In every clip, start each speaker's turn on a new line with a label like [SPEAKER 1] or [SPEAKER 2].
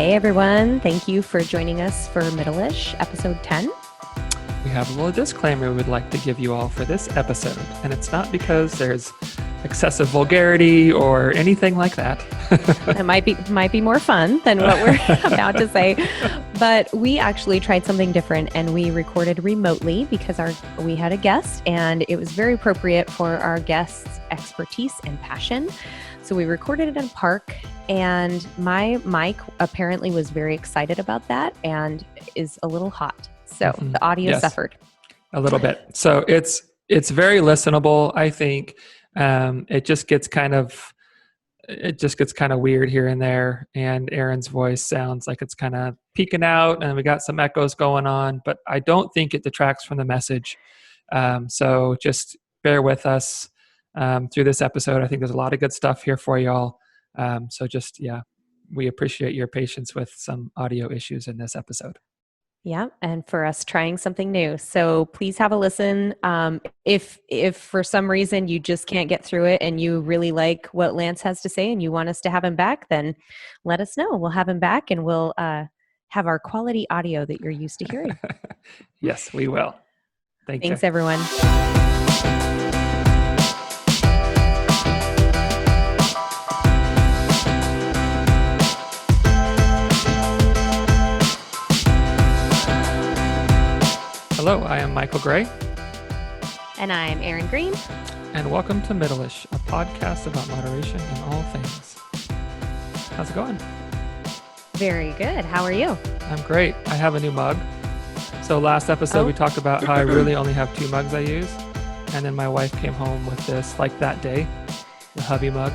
[SPEAKER 1] Hey everyone, thank you for joining us for Middleish, episode 10.
[SPEAKER 2] We have a little disclaimer we'd like to give you all for this episode, and it's not because there's excessive vulgarity or anything like that.
[SPEAKER 1] It might be more fun than what we're about to say, but we actually tried something different and we recorded remotely because we had a guest and it was very appropriate for our guest's expertise and passion. So we recorded it in a park, and my mic apparently was very excited about that and is a little hot. So the audio suffered
[SPEAKER 2] a little bit. So it's very listenable. I think it just gets kind of weird here and there. And Aaron's voice sounds like it's kind of peeking out, and we got some echoes going on. But I don't think it detracts from the message. So just bear with us through this episode. I think there's a lot of good stuff here for y'all. We appreciate your patience with some audio issues in this episode.
[SPEAKER 1] Yeah, and for us trying something new. So please have a listen. If for some reason you just can't get through it and you really like what Lance has to say and you want us to have him back, then let us know. We'll have him back and we'll have our quality audio that you're used to hearing.
[SPEAKER 2] Yes, we will.
[SPEAKER 1] Thanks, everyone.
[SPEAKER 2] Hello, I am Michael Gray.
[SPEAKER 1] And I'm Aaron Green.
[SPEAKER 2] And welcome to Middleish, a podcast about moderation in all things. How's it going?
[SPEAKER 1] Very good. How are you?
[SPEAKER 2] I'm great. I have a new mug. So last episode we talked about how I really only have 2 mugs I use. And then my wife came home with this, like that day, the hubby mug.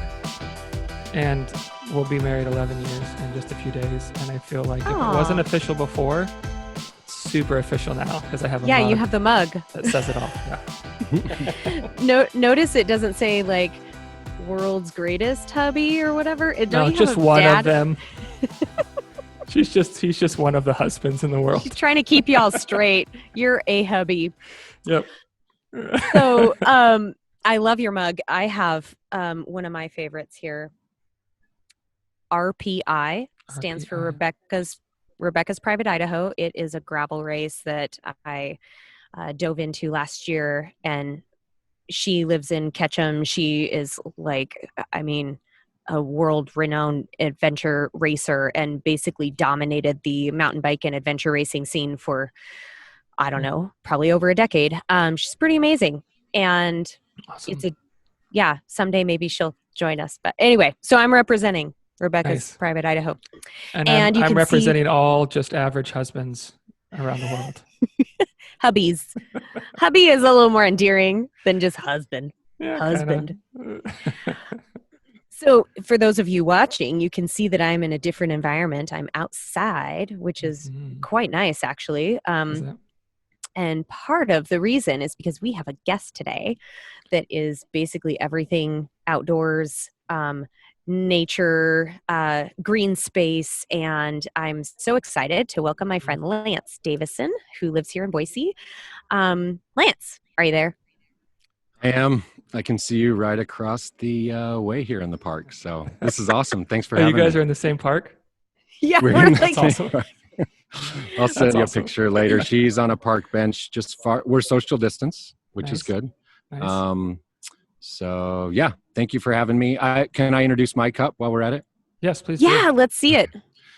[SPEAKER 2] And we'll be married 11 years in just a few days. And I feel like if it wasn't official before, super official now because I have a mug.
[SPEAKER 1] Yeah, you have the mug.
[SPEAKER 2] That says it all. Yeah.
[SPEAKER 1] Notice it doesn't say like world's greatest hubby or whatever.
[SPEAKER 2] No, just one of them. He's just one of the husbands in the world.
[SPEAKER 1] She's trying to keep y'all straight. You're a hubby.
[SPEAKER 2] Yep.
[SPEAKER 1] So I love your mug. I have one of my favorites here. RPI stands for Rebecca's Private Idaho. It is a gravel race that I dove into last year, and she lives in Ketchum. She is a world-renowned adventure racer and basically dominated the mountain bike and adventure racing scene for, I don't know, probably over a decade. She's pretty amazing. And
[SPEAKER 2] awesome.
[SPEAKER 1] Someday maybe she'll join us. But anyway, so I'm representing Rebecca's Private Idaho.
[SPEAKER 2] And I'm representing all just average husbands around the world.
[SPEAKER 1] Hubbies. Hubby is a little more endearing than just husband.
[SPEAKER 2] Yeah,
[SPEAKER 1] husband. So for those of you watching, you can see that I'm in a different environment. I'm outside, which is quite nice, actually. And part of the reason is because we have a guest today that is basically everything outdoors, nature, green space, and I'm so excited to welcome my friend Lance Davisson, who lives here in Boise. Lance, are you there?
[SPEAKER 3] I am. I can see you right across the way here in the park. So this is awesome. Thanks for having me.
[SPEAKER 2] You guys are in the same park?
[SPEAKER 1] Yeah, we're like,
[SPEAKER 2] that's awesome.
[SPEAKER 3] I'll send you a picture later. She's on a park bench just far. We're social distance, which is good.
[SPEAKER 2] Nice.
[SPEAKER 3] So yeah, thank you for having me. Can I introduce my cup while we're at it?
[SPEAKER 2] Yes, please.
[SPEAKER 1] Yeah, let's see it.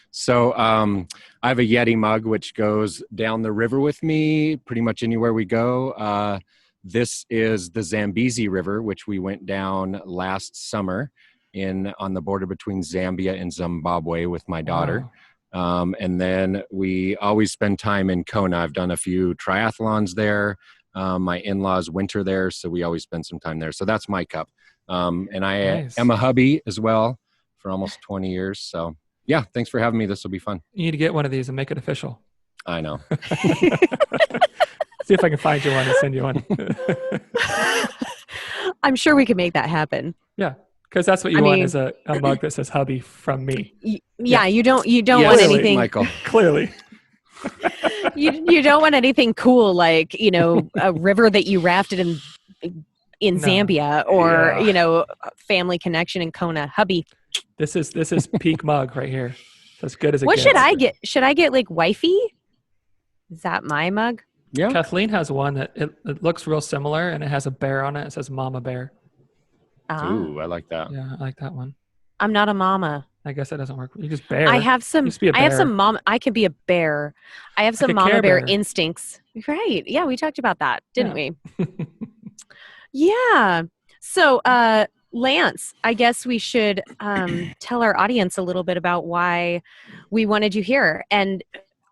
[SPEAKER 3] So I have a Yeti mug, which goes down the river with me pretty much anywhere we go. This is the Zambezi River, which we went down last summer on the border between Zambia and Zimbabwe with my daughter. Wow. And then we always spend time in Kona. I've done a few triathlons there. My in-laws winter there, so we always spend some time there. So that's my cup. And I am a hubby as well for almost 20 years. So yeah, thanks for having me. This will be fun.
[SPEAKER 2] You need to get one of these and make it official.
[SPEAKER 3] I know.
[SPEAKER 2] See if I can find you one and send you one.
[SPEAKER 1] I'm sure we can make that happen.
[SPEAKER 2] Yeah, because that's what you want is a mug that says hubby from me.
[SPEAKER 1] Yeah, you don't want anything.
[SPEAKER 3] Michael.
[SPEAKER 2] Clearly.
[SPEAKER 1] You don't want anything cool like, a river that you rafted in Zambia or, family connection in Kona. Hubby.
[SPEAKER 2] This is peak mug right here. As good as it
[SPEAKER 1] What
[SPEAKER 2] gets.
[SPEAKER 1] should I get? Should I get like wifey? Is that my mug?
[SPEAKER 3] Yeah.
[SPEAKER 2] Kathleen has one that it looks real similar, and it has a bear on it. It says Mama Bear.
[SPEAKER 3] Ooh, I like that.
[SPEAKER 2] Yeah, I like that one.
[SPEAKER 1] I'm not a mama.
[SPEAKER 2] I guess that doesn't work. You just bear.
[SPEAKER 1] I have some.
[SPEAKER 2] Just be a bear.
[SPEAKER 1] I have some mom. I could be a bear. I have some
[SPEAKER 2] Like a
[SPEAKER 1] mama
[SPEAKER 2] Care
[SPEAKER 1] bear
[SPEAKER 2] Bear.
[SPEAKER 1] instincts. Right? Yeah, we talked about that, didn't
[SPEAKER 2] Yeah.
[SPEAKER 1] we? Yeah. So, Lance, I guess we should tell our audience a little bit about why we wanted you here, and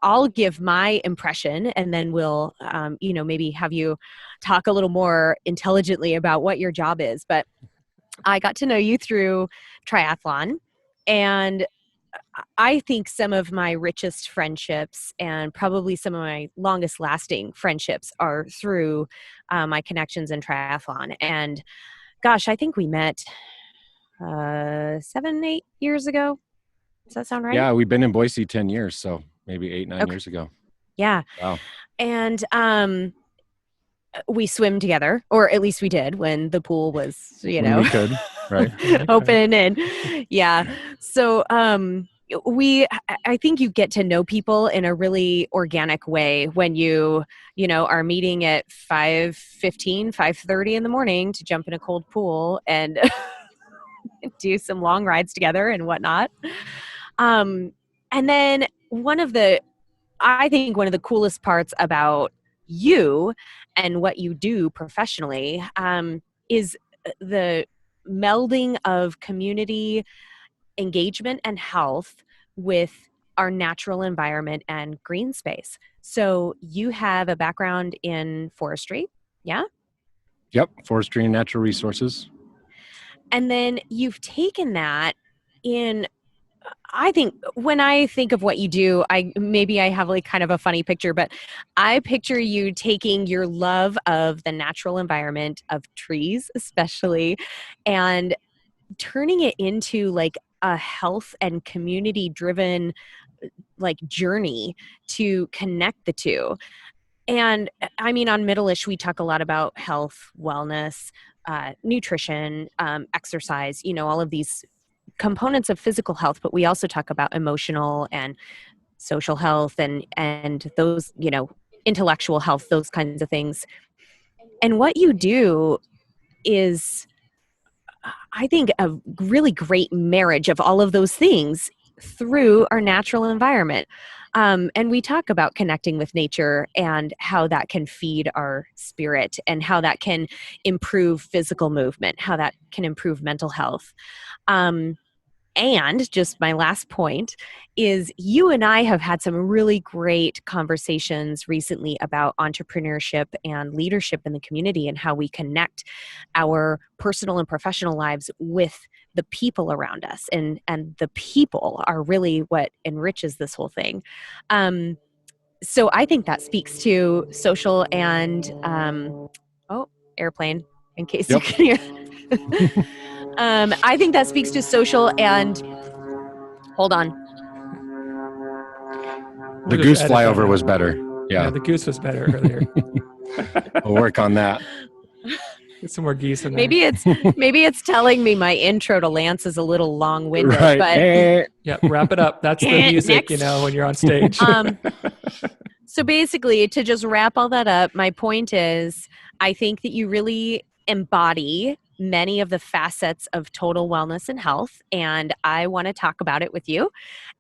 [SPEAKER 1] I'll give my impression, and then we'll, maybe have you talk a little more intelligently about what your job is. But I got to know you through triathlon, and I think some of my richest friendships and probably some of my longest lasting friendships are through my connections in triathlon. And gosh, I think we met 7-8 years ago. Does that sound right?
[SPEAKER 3] Yeah, we've been in Boise 10 years, so maybe 8-9 years ago.
[SPEAKER 1] Yeah.
[SPEAKER 3] Wow.
[SPEAKER 1] And we swim together, or at least we did when the pool was,
[SPEAKER 3] When we could, right?
[SPEAKER 1] open. And yeah. So I think you get to know people in a really organic way when you are meeting at 5:15, 5:30 in the morning to jump in a cold pool and do some long rides together and whatnot. And then I think one of the coolest parts about you and what you do professionally is the melding of community engagement and health with our natural environment and green space. So you have a background in forestry, yeah?
[SPEAKER 3] Yep, forestry and natural resources.
[SPEAKER 1] And then you've taken that in, I think when I think of what you do, I have like kind of a funny picture, but I picture you taking your love of the natural environment, of trees especially, and turning it into like a health and community driven like journey to connect the two. And I mean, on Middleish, we talk a lot about health, wellness, nutrition, exercise, all of these components of physical health, but we also talk about emotional and social health and those, intellectual health, those kinds of things. And what you do is, I think, a really great marriage of all of those things through our natural environment. And we talk about connecting with nature and how that can feed our spirit and how that can improve physical movement, how that can improve mental health. And just my last point is you and I have had some really great conversations recently about entrepreneurship and leadership in the community and how we connect our personal and professional lives with the people around us. And the people are really what enriches this whole thing. So I think that speaks to social and, airplane, in case you can hear. I think that speaks to social and, hold on.
[SPEAKER 3] The goose flyover was better.
[SPEAKER 2] Yeah, the goose was better earlier.
[SPEAKER 3] We'll work on that.
[SPEAKER 2] Get some more geese in there.
[SPEAKER 1] Maybe it's telling me my intro to Lance is a little long-winded,
[SPEAKER 3] right.
[SPEAKER 1] but
[SPEAKER 2] yeah, wrap it up. That's the music, when you're on stage.
[SPEAKER 1] So basically, to just wrap all that up, my point is, I think that you really embody many of the facets of total wellness and health, and I want to talk about it with you.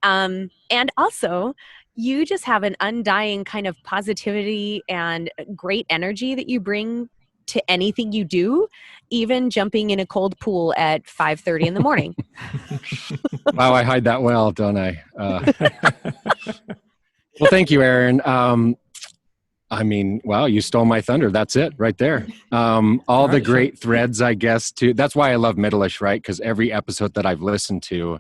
[SPEAKER 1] And also, you just have an undying kind of positivity and great energy that you bring to anything you do, even jumping in a cold pool at 5:30 in the morning.
[SPEAKER 3] Wow, I hide that well, don't I? Well, thank you, Aaron. Wow, you stole my thunder. That's it right there. All the great threads, I guess, too. That's why I love Middleish, right? Because every episode that I've listened to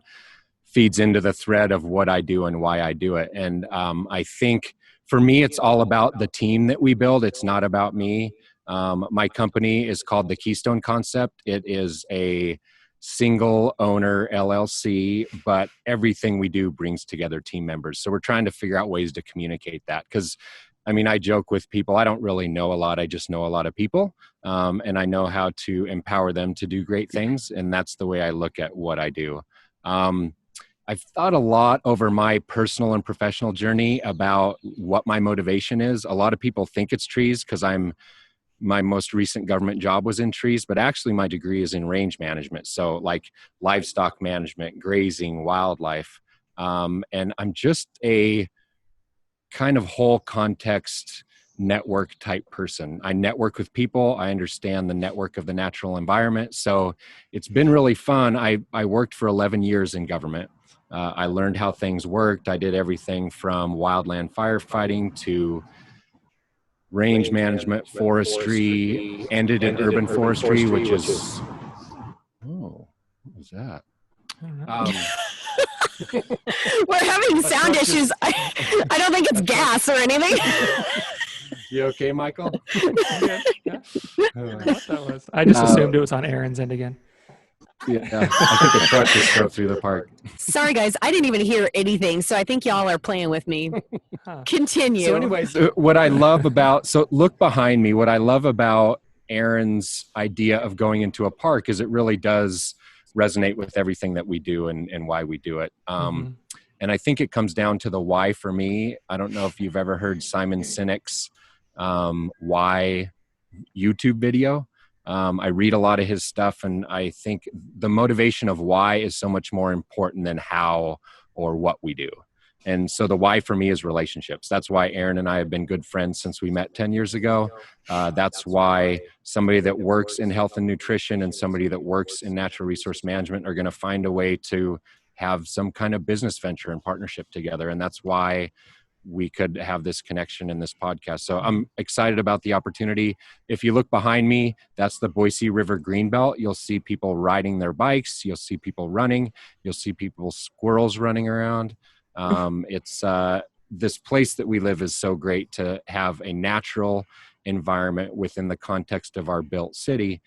[SPEAKER 3] feeds into the thread of what I do and why I do it. And I think for me, it's all about the team that we build. It's not about me. My company is called the Keystone Concept. It is a single owner LLC, but everything we do brings together team members. So we're trying to figure out ways to communicate that. Because I joke with people, I don't really know a lot. I just know a lot of people. And I know how to empower them to do great things. And that's the way I look at what I do. I've thought a lot over my personal and professional journey about what my motivation is. A lot of people think it's trees because my most recent government job was in trees, but actually my degree is in range management. So like livestock management, grazing, wildlife. And I'm just a kind of whole context network type person. I network with people. I understand the network of the natural environment. So it's been really fun. I worked for 11 years in government. I learned how things worked. I did everything from wildland firefighting to range management, forestry, ended in urban forestry, which is, oh, what was that?
[SPEAKER 2] I don't know.
[SPEAKER 1] We're having sound issues. I don't think it's gas or anything.
[SPEAKER 3] You okay, Michael?
[SPEAKER 2] Yeah. I don't know what that was. I just assumed it was on Aaron's end again.
[SPEAKER 3] Yeah, I think a truck just drove through the park.
[SPEAKER 1] Sorry, guys. I didn't even hear anything, so I think y'all are playing with me. Continue.
[SPEAKER 3] So anyways, what I love about, so look behind me, what I love about Aaron's idea of going into a park is it really does resonate with everything that we do and why we do it. And I think it comes down to the why for me. I don't know if you've ever heard Simon Sinek's why YouTube video. I read a lot of his stuff, and I think the motivation of why is so much more important than how or what we do. And so the why for me is relationships. That's why Aaron and I have been good friends since we met 10 years ago. That's why somebody that works in health and nutrition and somebody that works in natural resource management are going to find a way to have some kind of business venture and partnership together. And that's why we could have this connection in this podcast. So I'm excited about the opportunity. If you look behind me, that's the Boise River Greenbelt. You'll see people riding their bikes. You'll see people running. You'll see squirrels running around. It's this place that we live is so great to have a natural environment within the context of our built city,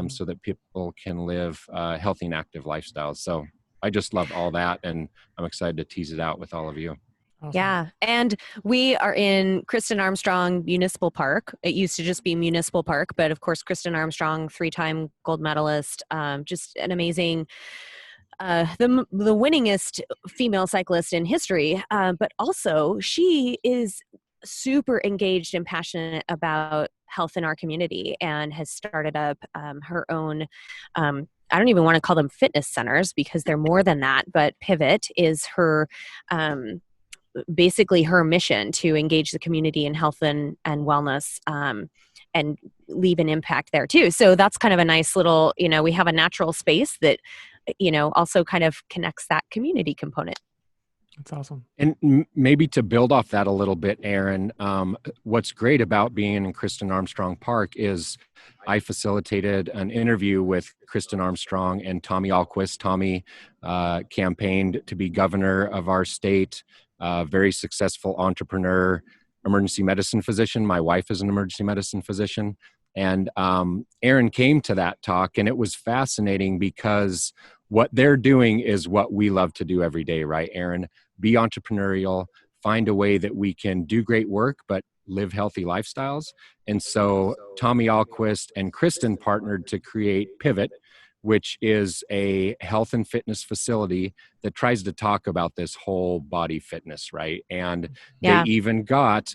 [SPEAKER 3] so that people can live healthy and active lifestyles. So I just love all that, and I'm excited to tease it out with all of you.
[SPEAKER 2] Awesome.
[SPEAKER 1] Yeah. And we are in Kristen Armstrong Municipal Park. It used to just be Municipal Park, but of course, Kristen Armstrong, 3-time gold medalist, just an amazing, the winningest female cyclist in history. But also she is super engaged and passionate about health in our community and has started up her own, I don't even want to call them fitness centers because they're more than that, but Pivot is her, basically her mission to engage the community in health and wellness, and leave an impact there too. So that's kind of a nice little, we have a natural space that, also kind of connects that community component.
[SPEAKER 2] That's awesome.
[SPEAKER 3] And maybe to build off that a little bit, Aaron, what's great about being in Kristen Armstrong Park is I facilitated an interview with Kristen Armstrong and Tommy Alquist. Tommy campaigned to be governor of our state, very successful entrepreneur, emergency medicine physician. My wife is an emergency medicine physician. And Aaron came to that talk, and it was fascinating because what they're doing is what we love to do every day, right, Aaron? Be entrepreneurial, find a way that we can do great work, but live healthy lifestyles. And so Tommy Alquist and Kristen partnered to create Pivot, which is a health and fitness facility that tries to talk about this whole body fitness, right? And they even got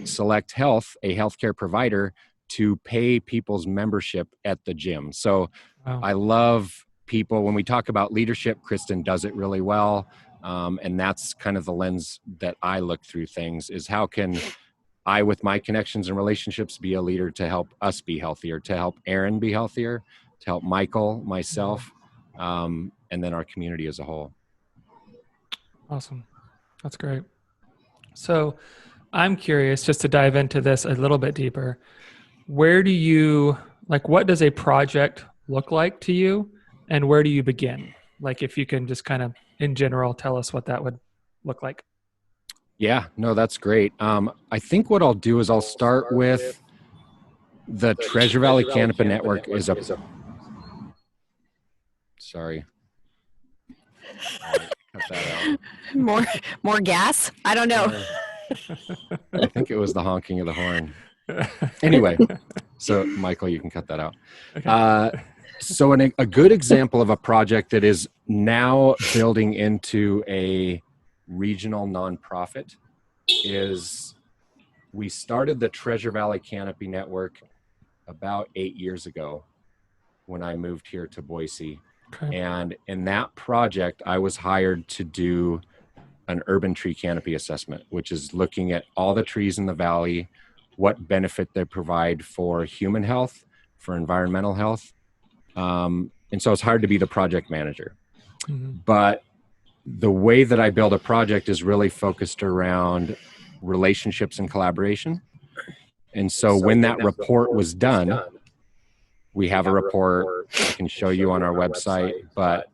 [SPEAKER 3] Select Health, a healthcare provider, to pay people's membership at the gym. So I love people. When we talk about leadership, Kristen does it really well. And that's kind of the lens that I look through things, is how can I, with my connections and relationships, be a leader to help us be healthier, to help Aaron be healthier, to help Michael, myself, and then our community as a whole.
[SPEAKER 2] Awesome. That's great. So I'm curious, just to dive into this a little bit deeper, where do you, what does a project look like to you, and where do you begin? If you can just kind of, in general, tell us what that would look like.
[SPEAKER 3] Yeah, no, that's great. I think what I'll do is I'll start with the Treasure Valley Canopy Network is a... Sorry. Cut that out.
[SPEAKER 1] More gas? I don't know.
[SPEAKER 3] I think it was the honking of the horn. Anyway, so Michael, you can cut that out.
[SPEAKER 2] Okay.
[SPEAKER 3] So a good example of a project that is now building into a regional nonprofit is we started the Treasure Valley Canopy Network about 8 years ago when I moved here to Boise.
[SPEAKER 2] Okay.
[SPEAKER 3] And in that project, I was hired to do an urban tree canopy assessment, which is looking at all the trees in the valley, what benefit they provide for human health, for environmental health. And so it's hard to be the project manager. But the way that I build a project is really focused around relationships and collaboration. And so when that report was done, we have a report I can show you on our website, but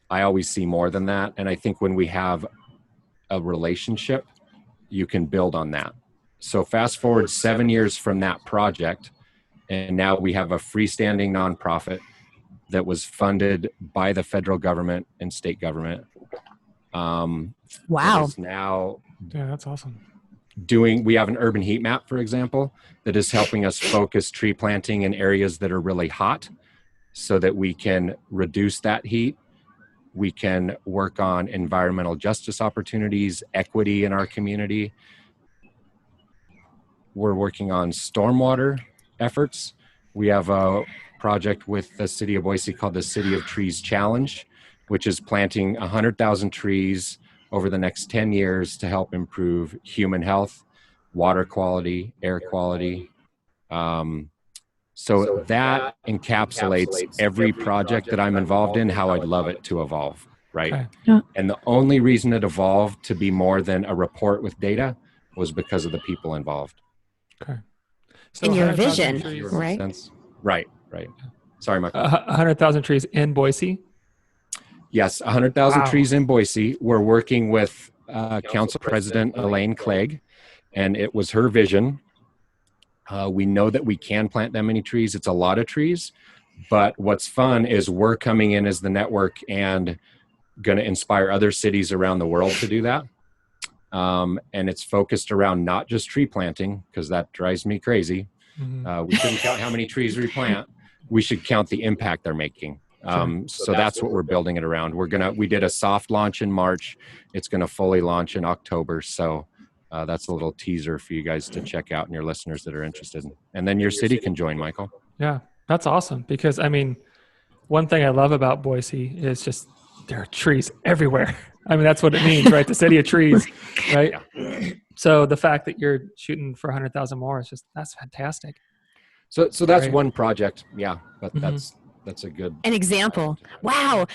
[SPEAKER 3] I always see more than that. And I think when we have a relationship, you can build on that. So fast forward 7 years from that project, and now we have a freestanding nonprofit that was funded by the federal government and state government.
[SPEAKER 1] Wow.
[SPEAKER 3] Is now
[SPEAKER 2] that's awesome.
[SPEAKER 3] We have an urban heat map, for example, that is helping us focus tree planting in areas that are really hot so that we can reduce that heat. We can work on environmental justice opportunities, equity in our community. We're working on stormwater efforts. We have a project with the city of Boise called the City of Trees Challenge, which is planting 100,000 trees over the next 10 years to help improve human health, water quality, air quality. So that encapsulates every project that I'm involved in, how I'd love it to evolve, right?
[SPEAKER 2] Okay.
[SPEAKER 1] Yeah.
[SPEAKER 3] And the only reason it evolved to be more than a report with data was because of the people involved.
[SPEAKER 2] Okay. So
[SPEAKER 1] And your
[SPEAKER 2] 100,000
[SPEAKER 1] vision,
[SPEAKER 2] trees,
[SPEAKER 1] right?
[SPEAKER 3] Right. Sorry, Michael.
[SPEAKER 2] 100,000 trees in Boise?
[SPEAKER 3] Yes, 100,000
[SPEAKER 2] Wow.
[SPEAKER 3] trees in Boise. We're working with Council President Elaine Clegg, and it was her vision. We know that we can plant that many trees. It's a lot of trees, but what's fun is we're coming in as the network and going to inspire other cities around the world to do that. And it's focused around not just tree planting, because that drives me crazy. We shouldn't count how many trees we plant. We should count the impact they're making. So that's what we're building it around. We did a soft launch in March. It's going to fully launch in October. So that's a little teaser for you guys to check out and your listeners that are interested. And then your city can join, Michael.
[SPEAKER 2] Yeah, that's awesome. Because I mean, one thing I love about Boise is just there are trees everywhere. I mean, that's what it means, right? The city of trees, right? Yeah. So the fact that you're shooting for 100,000 more is that's fantastic.
[SPEAKER 3] So that's one project. Yeah, but that's a good
[SPEAKER 1] an example. Wow.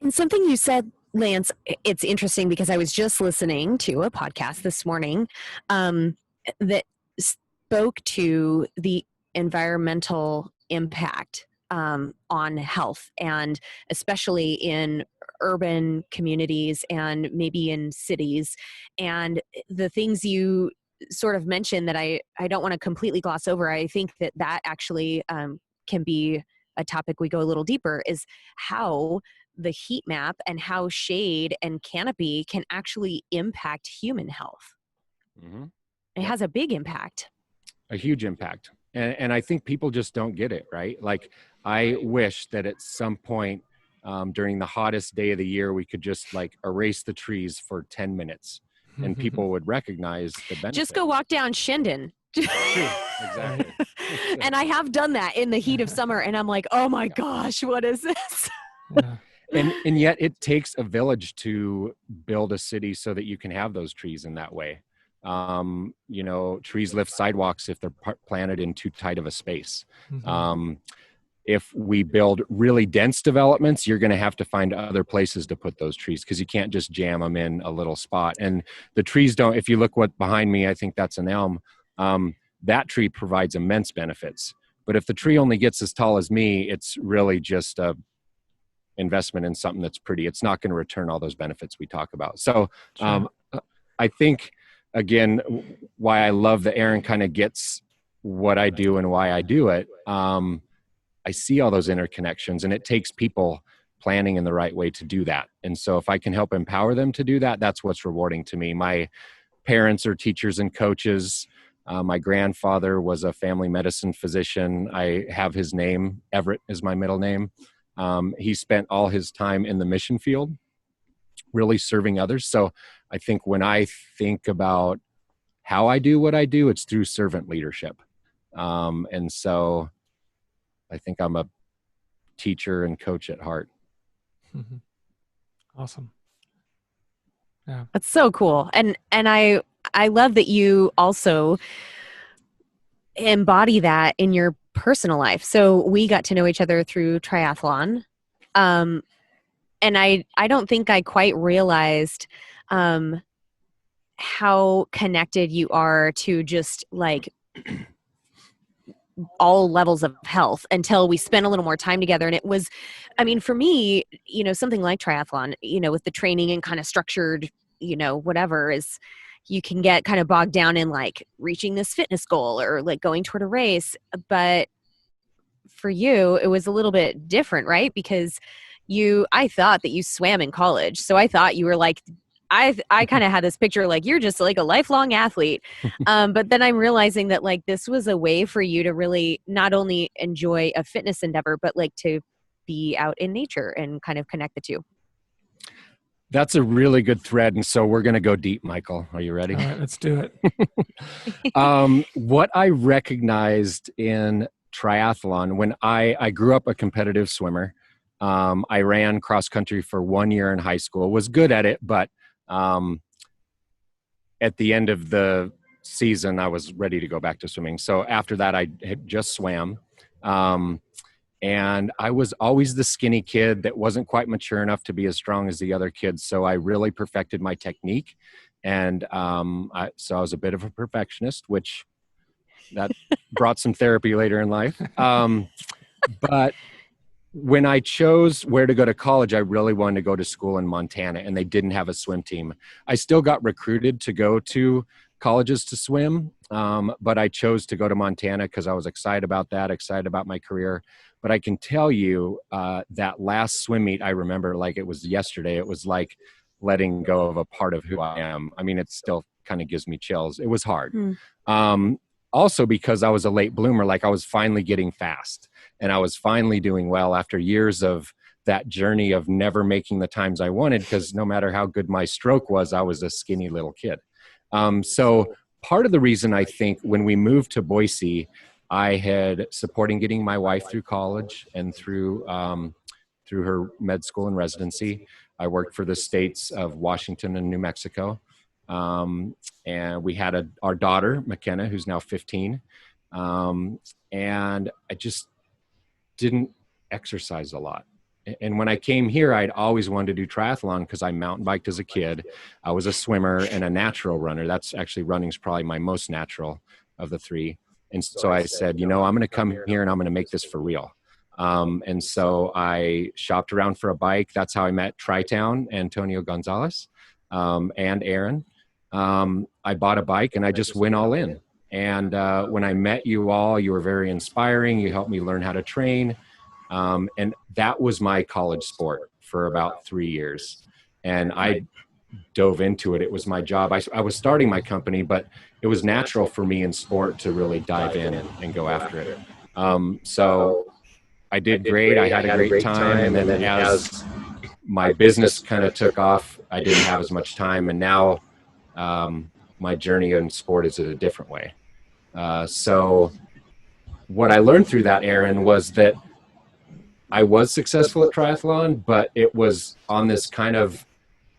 [SPEAKER 1] And something you said, Lance, it's interesting because I was just listening to a podcast this morning that spoke to the environmental impact on health, and especially in urban communities and maybe in cities. And the things you sort of mentioned that I don't want to completely gloss over, I think that actually can be a topic we go a little deeper, is how the heat map and how shade and canopy can actually impact human health. It has a big impact.
[SPEAKER 3] A huge impact. And I think people just don't get it, right? Like, I wish that at some point during the hottest day of the year, we could just like erase the trees for 10 minutes and people would recognize the benefit.
[SPEAKER 1] Just go walk down Shinden.
[SPEAKER 3] Exactly.
[SPEAKER 1] And I have done that in the heat of summer, and I'm like, oh my gosh, what is this?
[SPEAKER 3] And yet it takes a village to build a city so that you can have those trees in that way. Trees lift sidewalks if they're planted in too tight of a space. If we build really dense developments, you're going to have to find other places to put those trees because you can't just jam them in a little spot. And the trees don't, if you look what behind me, I think that's an elm. That tree provides immense benefits. But if the tree only gets as tall as me, it's really just a investment in something that's pretty. It's not going to return all those benefits we talk about. So I think, again, why I love that Aaron kind of gets what I do and why I do it. I see all those interconnections, and it takes people planning in the right way to do that. And so if I can help empower them to do that, that's what's rewarding to me. My parents are teachers and coaches. My grandfather was a family medicine physician. I have his name. Everett is my middle name. He spent all his time in the mission field, really serving others. So I think when I think about how I do what I do, it's through servant leadership. And so I think I'm a teacher and coach at heart.
[SPEAKER 2] Mm-hmm. Awesome. Yeah.
[SPEAKER 1] That's so cool. And I love that you also embody that in your personal life. So we got to know each other through triathlon. And I don't think I quite realized how connected you are to just like all levels of health until we spent a little more time together. And it was, I mean, for me, you know, something like triathlon, you know, with the training and kind of structured, you know, whatever is, you can get kind of bogged down in like reaching this fitness goal or like going toward a race. But for you, it was a little bit different, right? Because I thought that you swam in college. So I thought you were like, I kind of had this picture like you're just like a lifelong athlete. But then I'm realizing that like this was a way for you to really not only enjoy a fitness endeavor, but like to be out in nature and kind of connect the two.
[SPEAKER 3] That's a really good thread. And so we're going to go deep, Michael. Are you ready?
[SPEAKER 2] All right, let's do it.
[SPEAKER 3] What I recognized in triathlon, when I grew up a competitive swimmer, I ran cross country for 1 year in high school, was good at it, but at the end of the season, I was ready to go back to swimming. So after that, I had just swam. And I was always the skinny kid that wasn't quite mature enough to be as strong as the other kids. So I really perfected my technique. And so I was a bit of a perfectionist, which that brought some therapy later in life. But when I chose where to go to college, I really wanted to go to school in Montana, and they didn't have a swim team. I still got recruited to go to colleges to swim, but I chose to go to Montana because I was excited about that, excited about my career. But I can tell you that last swim meet, I remember like it was yesterday. It was like letting go of a part of who I am. I mean, it still kind of gives me chills. It was hard. Also because I was a late bloomer, like I was finally getting fast and I was finally doing well after years of that journey of never making the times I wanted, because no matter how good my stroke was, I was a skinny little kid. So part of the reason I think when we moved to Boise, I had supporting getting my wife through college and through her med school and residency. I worked for the states of Washington and New Mexico. And we had our daughter, McKenna, who's now 15. And I just didn't exercise a lot. And when I came here, I'd always wanted to do triathlon because I mountain biked as a kid. I was a swimmer and a natural runner. That's actually running's probably my most natural of the three. And so I said, you know, I'm going to come here and I'm going to make this for real. And so I shopped around for a bike. That's how I met Tri-Town, Antonio Gonzalez, and Aaron. I bought a bike and I just went all in. And when I met you all, you were very inspiring. You helped me learn how to train. And that was my college sport for about 3 years. And I dove into it. It was my job. I was starting my company, but it was natural for me in sport to really dive in and go after it. So I did great. I had a great time. And then as my business kind of took off, I didn't have as much time. And now my journey in sport is in a different way. So what I learned through that, Aaron, was that I was successful at triathlon, but it was on this kind of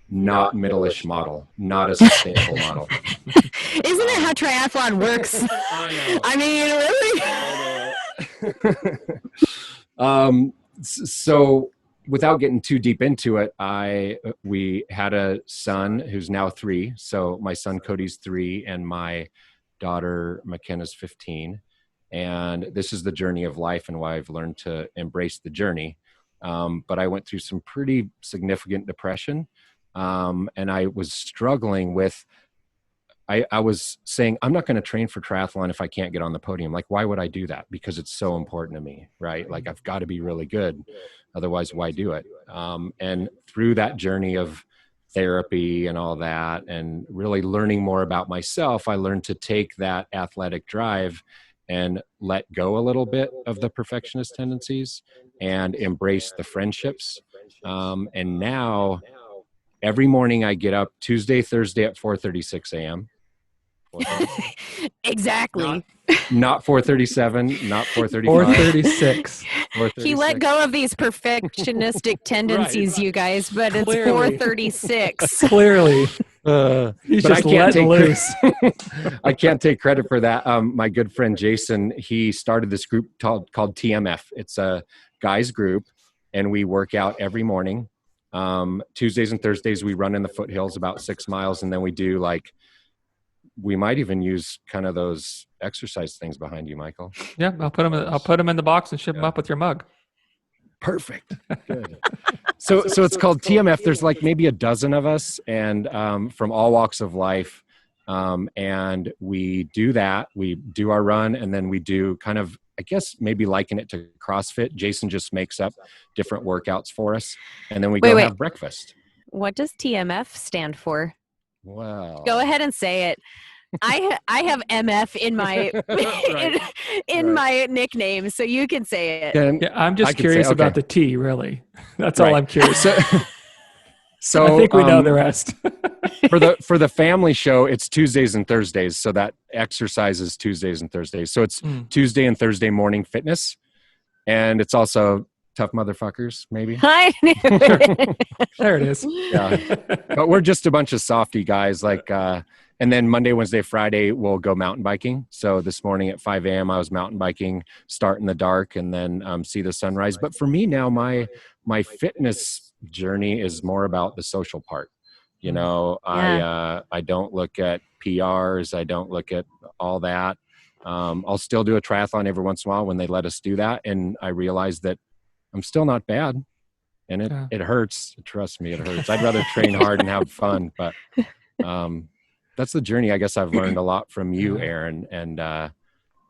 [SPEAKER 3] not Middleish model, not a sustainable model.
[SPEAKER 1] Isn't it how triathlon works? I mean,
[SPEAKER 3] really? So without getting too deep into it, we had a son who's now 3. So my son Cody's 3 and my daughter McKenna's 15. And this is the journey of life and why I've learned to embrace the journey. But I went through some pretty significant depression. And I was struggling with, I was saying, I'm not going to train for triathlon if I can't get on the podium. Like, why would I do that? Because it's so important to me, right? Like, I've got to be really good. Otherwise, why do it? And through that journey of therapy and all that, and really learning more about myself, I learned to take that athletic drive and let go a little bit of the perfectionist tendencies and embrace the friendships. And now every morning I get up Tuesday, Thursday at 4:36 a.m.
[SPEAKER 1] Exactly.
[SPEAKER 3] Not 4:37, not 4:35.
[SPEAKER 2] 4:36.
[SPEAKER 1] He let go of these perfectionistic tendencies, right, you guys, but it's 4:36.
[SPEAKER 2] Clearly.
[SPEAKER 3] but
[SPEAKER 2] He's just
[SPEAKER 3] I can't
[SPEAKER 2] letting
[SPEAKER 3] take
[SPEAKER 2] loose.
[SPEAKER 3] I can't take credit for that. My good friend Jason, he started this group called TMF. It's a guys group, and we work out every morning. Tuesdays and Thursdays we run in the foothills about 6 miles, and then we might even use kind of those exercise things behind you, Michael.
[SPEAKER 2] Yeah, I'll put them in the box and ship them up with your mug.
[SPEAKER 3] Perfect. Good. So it's called TMF. There's like maybe a dozen of us, and from all walks of life. And we do that. We do our run, and then we do kind of, I guess, maybe liken it to CrossFit. Jason just makes up different workouts for us, and then we go have breakfast.
[SPEAKER 1] What does TMF stand for?
[SPEAKER 3] Well,
[SPEAKER 1] go ahead and say it. I have MF in my in my nickname, so you can say it.
[SPEAKER 2] Yeah, I'm just curious about the T, really. That's all I'm curious.
[SPEAKER 3] So
[SPEAKER 2] I think we know the rest.
[SPEAKER 3] for the family show, it's Tuesdays and Thursdays, so that exercise is Tuesdays and Thursdays. So it's Tuesday and Thursday morning fitness, and it's also tough motherfuckers, maybe.
[SPEAKER 1] I knew it.
[SPEAKER 2] There it is.
[SPEAKER 3] Yeah, but we're just a bunch of softy guys, and then Monday, Wednesday, Friday, we'll go mountain biking. So this morning at 5 a.m., I was mountain biking, start in the dark, and then see the sunrise. But for me now, my fitness journey is more about the social part. You know, I don't look at PRs. I don't look at all that. I'll still do a triathlon every once in a while when they let us do that. And I realize that I'm still not bad. And it hurts. Trust me, it hurts. I'd rather train hard and have fun. But that's the journey. I guess I've learned a lot from you, Aaron. And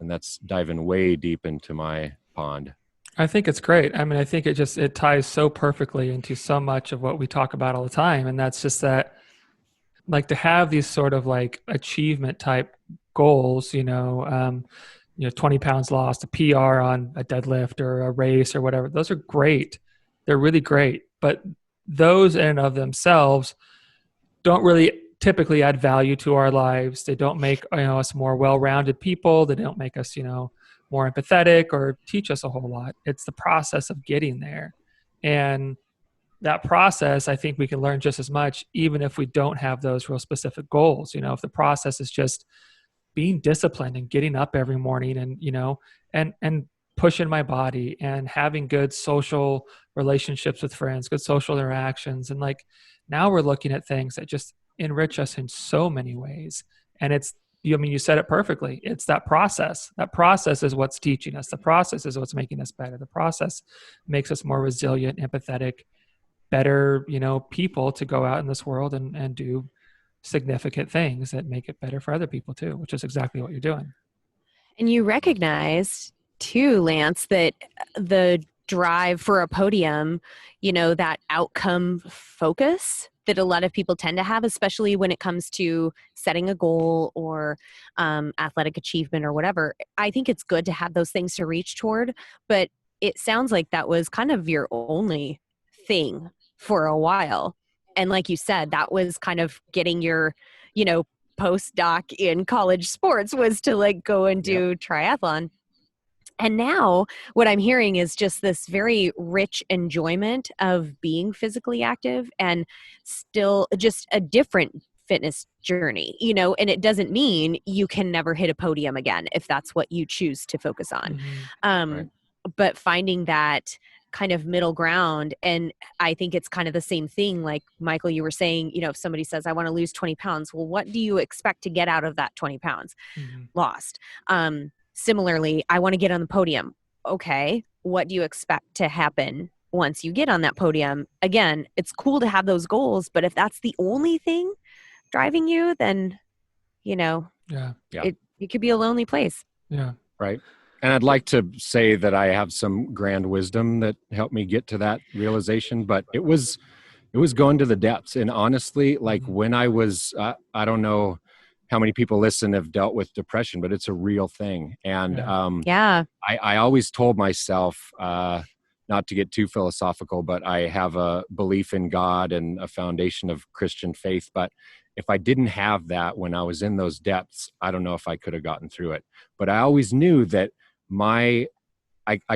[SPEAKER 3] that's diving way deep into my pond.
[SPEAKER 2] I think it's great. I mean, I think it ties so perfectly into so much of what we talk about all the time. And that's just that, like, to have these sort of like achievement type goals, 20 pounds lost, a PR on a deadlift or a race or whatever. Those are great. They're really great. But those in and of themselves don't really typically add value to our lives. They don't make us more well-rounded people. They don't make us, more empathetic or teach us a whole lot. It's the process of getting there. And that process, I think we can learn just as much, even if we don't have those real specific goals. If the process is just being disciplined and getting up every morning and pushing my body and having good social relationships with friends, good social interactions. And now we're looking at things that just enrich us in so many ways. And you said it perfectly. It's that process. That process is what's teaching us. The process is what's making us better. The process makes us more resilient, empathetic, better, people to go out in this world and do significant things that make it better for other people too, which is exactly what you're doing.
[SPEAKER 1] And you recognize too, Lance, that the drive for a podium, that outcome focus that a lot of people tend to have, especially when it comes to setting a goal or athletic achievement or whatever. I think it's good to have those things to reach toward, but it sounds like that was kind of your only thing for a while. And like you said, that was kind of getting your, postdoc in college sports was to go and do triathlon. And now what I'm hearing is just this very rich enjoyment of being physically active and still just a different fitness journey, and it doesn't mean you can never hit a podium again if that's what you choose to focus on.
[SPEAKER 3] Right.
[SPEAKER 1] But finding that kind of middle ground. And I think it's kind of the same thing. Like Michael, you were saying, if somebody says, I want to lose 20 pounds, well, what do you expect to get out of that 20 pounds lost? Similarly, I want to get on the podium. Okay, what do you expect to happen once you get on that podium? Again, it's cool to have those goals, but if that's the only thing driving you, then, it could be a lonely place.
[SPEAKER 2] Yeah.
[SPEAKER 3] Right. And I'd like to say that I have some grand wisdom that helped me get to that realization, but it was It was going to the depths. And honestly, like when I was, I don't know how many people listen have dealt with depression, but it's a real thing. And I always told myself, not to get too philosophical, but I have a belief in God and a foundation of Christian faith. But if I didn't have that when I was in those depths, I don't know if I could have gotten through it. But I always knew that I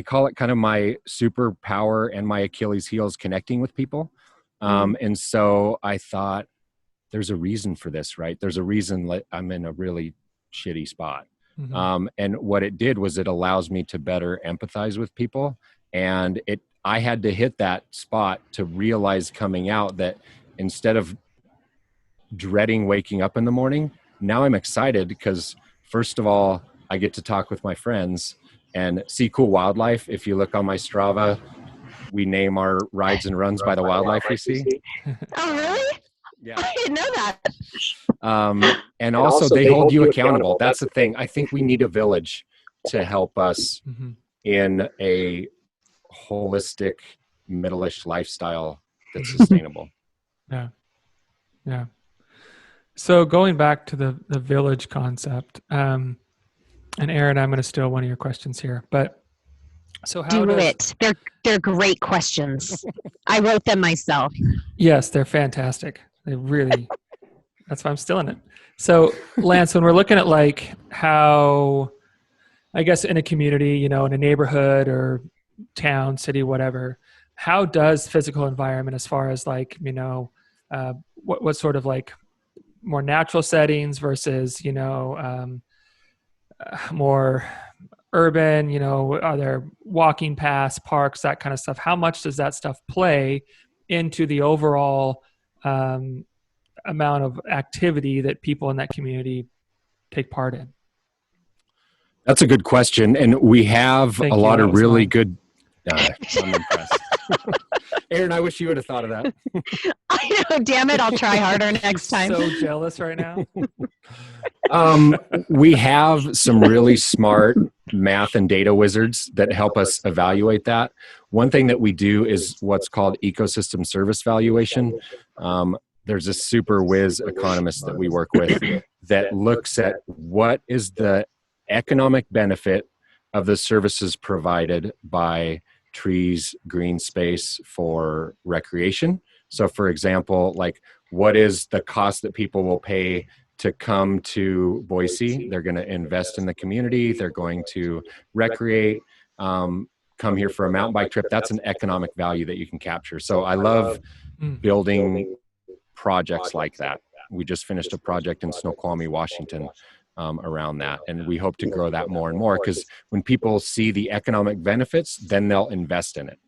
[SPEAKER 3] call it kind of my superpower and my Achilles heel is connecting with people. And so I thought, there's a reason for this, right? There's a reason I'm in a really shitty spot. And what it did was it allows me to better empathize with people. And I had to hit that spot to realize coming out that instead of dreading waking up in the morning, now I'm excited because first of all, I get to talk with my friends and see cool wildlife. If you look on my Strava, we name our rides and runs by the wildlife we see.
[SPEAKER 1] Oh, really?
[SPEAKER 3] Yeah.
[SPEAKER 1] I didn't know that.
[SPEAKER 3] And also they hold you accountable. That's the thing. I think we need a village to help us in a holistic Middleish lifestyle that's sustainable.
[SPEAKER 2] Yeah. So going back to the village concept, and Aaron, I'm going to steal one of your questions here, but so how
[SPEAKER 1] They're great questions. I wrote them myself.
[SPEAKER 2] Yes, they're fantastic. They really, that's why I'm stealing it. So Lance, when we're looking at like how, I guess in a community, in a neighborhood or town, city, whatever, how does physical environment as far as like, what sort of like more natural settings versus, more urban, are there walking paths, parks, that kind of stuff? How much does that stuff play into the overall amount of activity that people in that community take part in?
[SPEAKER 3] That's a good question. And we have a lot of really good... I'm impressed. Aaron, I wish you would have thought of that.
[SPEAKER 1] I know, damn it. I'll try harder next time.
[SPEAKER 2] So jealous right now.
[SPEAKER 3] We have some really smart math and data wizards that help us evaluate that. One thing that we do is what's called ecosystem service valuation. There's a super whiz economist that we work with that looks at what is the economic benefit of the services provided by trees, green space for recreation. So for example, like what is the cost that people will pay to come to Boise? They're going to invest in the community. They're going to recreate, come here for a mountain bike trip. That's an economic value that you can capture. So I love building projects like that. We just finished a project in Snoqualmie, Washington, around that. And we hope to grow that more and more because when people see the economic benefits, then they'll invest in it.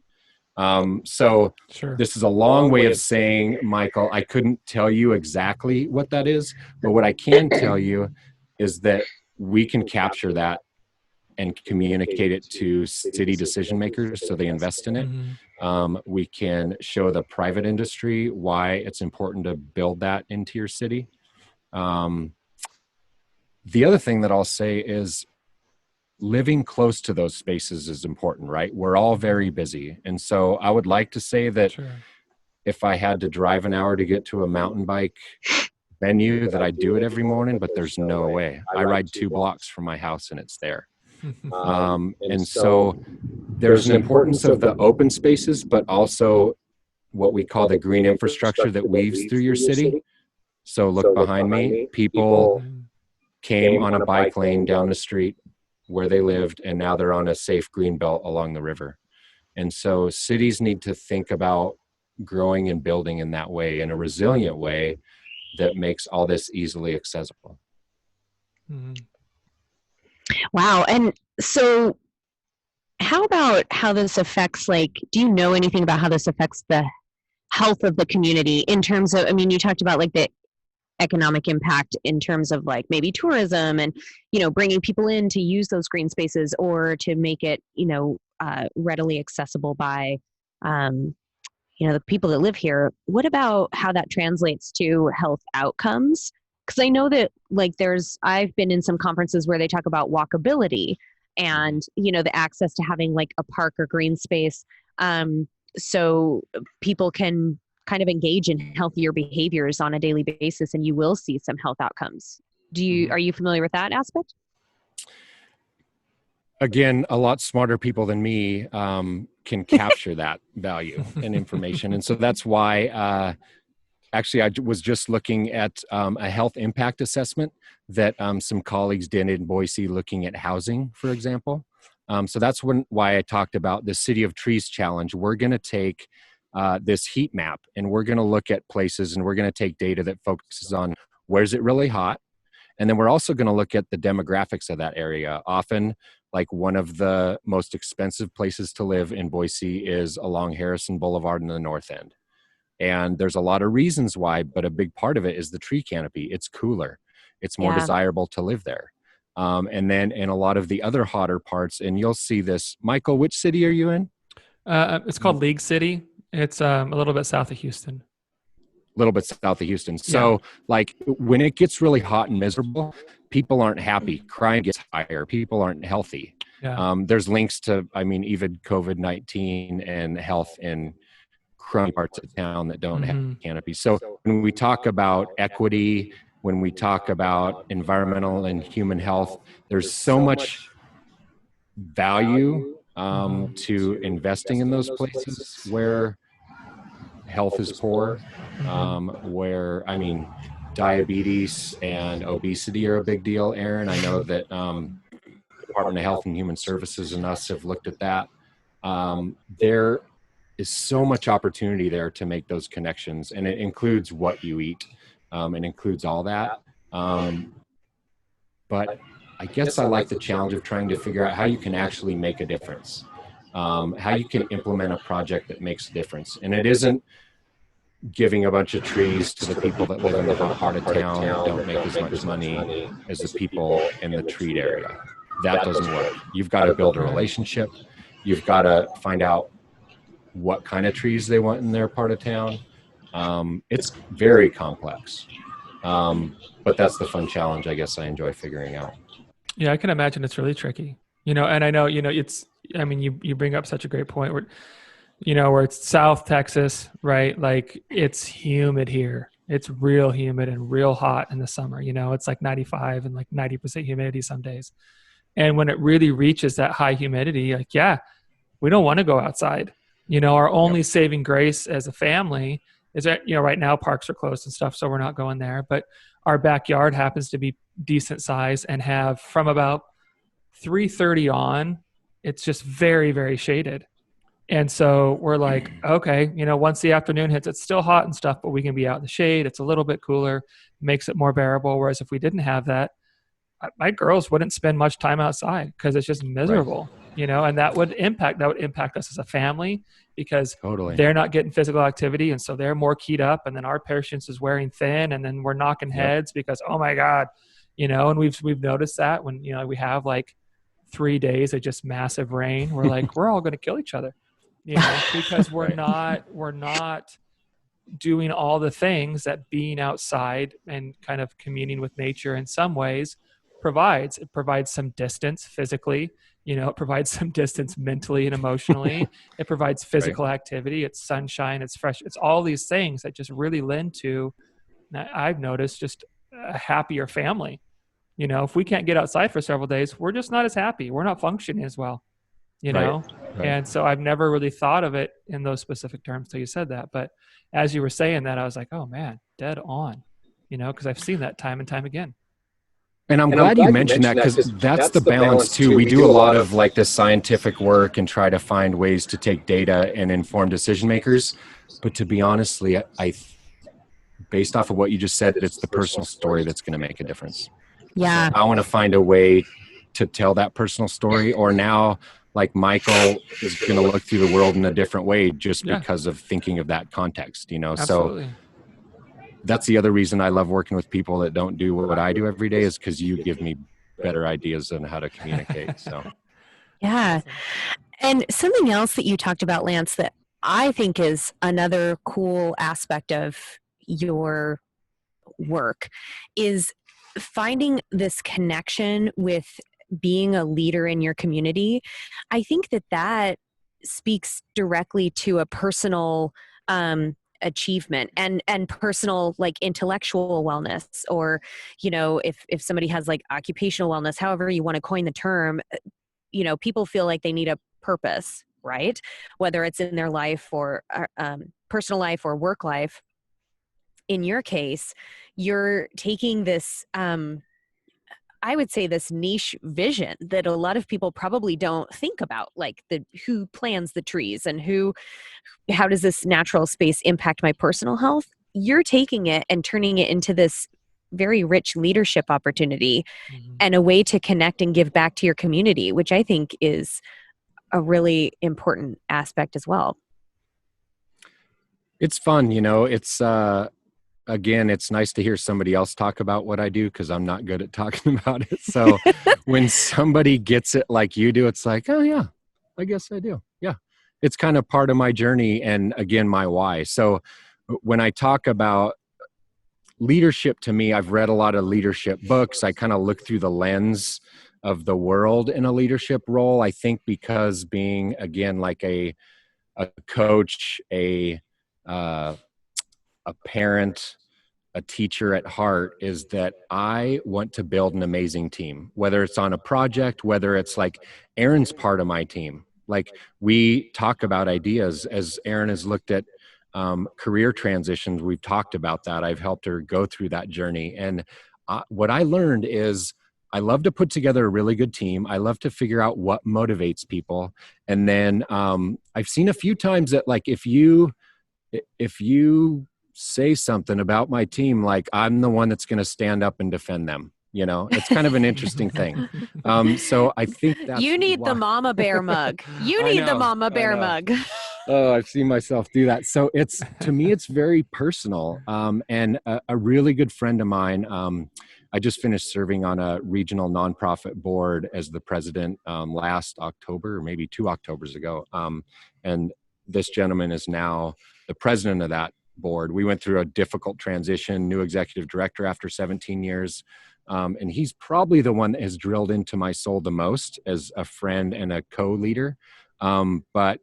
[SPEAKER 3] This is a long way of saying, Michael, I couldn't tell you exactly what that is, but what I can tell you is that we can capture that and communicate it to city decision makers so they invest in it. We can show the private industry why it's important to build that into your city. The other thing that I'll say is living close to those spaces is important, right? We're all very busy. And so I would like to say that if I had to drive an hour to get to a mountain bike venue, that I'd do it every morning, but there's no way. I ride 2 blocks from my house and it's there. And so there's an importance of the open spaces, but also what we call the green infrastructure that weaves through your city. So look behind me, people came on a bike lane down the street where they lived, and now they're on a safe green belt along the river. And so cities need to think about growing and building in that way, in a resilient way that makes all this easily accessible.
[SPEAKER 1] Wow. And so how about how this affects, do you know anything about how this affects the health of the community in terms of, you talked about the economic impact in terms of maybe tourism and, bringing people in to use those green spaces or to make it, readily accessible by, the people that live here. What about how that translates to health outcomes? Because I know that I've been in some conferences where they talk about walkability and, the access to having a park or green space. So people can kind of engage in healthier behaviors on a daily basis, and you will see some health outcomes. Are you familiar with that aspect?
[SPEAKER 3] Again, a lot smarter people than me can capture that value and information. And so that's why, actually, I was just looking at a health impact assessment that some colleagues did in Boise looking at housing, for example. So that's why I talked about the City of Trees Challenge. We're going to take this heat map, and we're going to look at places, and we're going to take data that focuses on where's it really hot. And then we're also going to look at the demographics of that area. Often, like one of the most expensive places to live in Boise is along Harrison Boulevard in the north end. And there's a lot of reasons why, but a big part of it is the tree canopy. It's cooler. It's more desirable to live there. And then in a lot of the other hotter parts, and you'll see this. Michael, which city are you in?
[SPEAKER 2] It's called League City. It's a little bit south of Houston.
[SPEAKER 3] A little bit south of Houston. So like when it gets really hot and miserable, people aren't happy. Crime gets higher. People aren't healthy. Yeah. There's links to, even COVID-19 and health in crummy parts of town that don't have canopy. So when we talk about equity, when we talk about environmental and human health, there's so much value to investing in those places where health is poor, where, diabetes and obesity are a big deal, Aaron. I know that Department of Health and Human Services and us have looked at that. There is so much opportunity there to make those connections, and it includes what you eat. It includes all that. But I guess I like the challenge of trying to figure out how you can actually make a difference, how you can implement a project that makes a difference. And it isn't giving a bunch of trees to the people that live in the hot part of town that don't make as much money as the people in the treed area. That doesn't work. You've got to build a relationship. You've got to find out what kind of trees they want in their part of town. It's very complex. But that's the fun challenge I guess I enjoy figuring out.
[SPEAKER 2] Yeah, I can imagine it's really tricky. And I know, it's, you bring up such a great point where, where it's South Texas, right? Like it's humid here. It's real humid and real hot in the summer. It's like 95 and like 90% humidity some days. And when it really reaches that high humidity, we don't want to go outside. Our only saving grace as a family is that, right now parks are closed and stuff, so we're not going there. But our backyard happens to be decent size and have from about 3:30 on, it's just very, very shaded. And so we're like, okay, once the afternoon hits, it's still hot and stuff, but we can be out in the shade. It's a little bit cooler, makes it more bearable. Whereas if we didn't have that, my girls wouldn't spend much time outside because it's just miserable, and that would impact us as a family because they're not getting physical activity. And so they're more keyed up. And then our patience is wearing thin, and then we're knocking heads because, oh my God, and we've noticed that when, we have like 3 days of just massive rain, we're like, we're all going to kill each other, because we're not doing all the things that being outside and kind of communing with nature in some ways provides. It provides some distance physically, it provides some distance mentally and emotionally. It provides physical activity. It's sunshine. It's fresh. It's all these things that just really lend to, I've noticed, just a happier family. If we can't get outside for several days, we're just not as happy. We're not functioning as well, Right. And so I've never really thought of it in those specific terms till you said that. But as you were saying that, I was like, oh man, dead on, because I've seen that time and time again.
[SPEAKER 3] And I'm glad you mentioned that because that's the balance too. We do a lot of like this scientific work and try to find ways to take data and inform decision makers. But to be honestly, I based off of what you just said, it's the personal story that's going to make a difference.
[SPEAKER 1] Yeah.
[SPEAKER 3] I want to find a way to tell that personal story, or now like Michael is going to look through the world in a different way just because of thinking of that context,
[SPEAKER 2] Absolutely.
[SPEAKER 3] So that's the other reason I love working with people that don't do what I do every day, is because you give me better ideas on how to communicate. So,
[SPEAKER 1] yeah. And something else that you talked about, Lance, that I think is another cool aspect of your work is finding this connection with being a leader in your community. I think that speaks directly to a personal achievement and personal, like, intellectual wellness, or, you know, if somebody has like occupational wellness, however you want to coin the term, you know, people feel like they need a purpose, right? Whether it's in their life or personal life or work life. In your case, you're taking this, I would say, this niche vision that a lot of people probably don't think about, like who plants the trees and how does this natural space impact my personal health? You're taking it and turning it into this very rich leadership opportunity and a way to connect and give back to your community, which I think is a really important aspect as well.
[SPEAKER 3] It's fun, you know, it's, again, it's nice to hear somebody else talk about what I do, because I'm not good at talking about it. So when somebody gets it like you do, it's like, oh yeah, I guess I do. Yeah. It's kind of part of my journey, and again, my why. So when I talk about leadership, to me, I've read a lot of leadership books. I kind of look through the lens of the world in a leadership role. I think because being, again, like a coach, a parent, a teacher at heart, is that I want to build an amazing team, whether it's on a project, whether it's like Erin's part of my team. Like, we talk about ideas as Erin has looked at career transitions. We've talked about that. I've helped her go through that journey. And what I learned is I love to put together a really good team. I love to figure out what motivates people. And then I've seen a few times that, like, if you say something about my team, like, I'm the one that's going to stand up and defend them. You know, it's kind of an interesting thing. So I think that's
[SPEAKER 1] you need the mama bear mug. You need the mama bear mug.
[SPEAKER 3] Oh, I've seen myself do that. So it's, to me, it's very personal. And a really good friend of mine, I just finished serving on a regional nonprofit board as the president last October, or maybe 2 Octobers ago. And this gentleman is now the president of that board. We went through a difficult transition, new executive director after 17 years. And he's probably the one that has drilled into my soul the most as a friend and a co-leader. But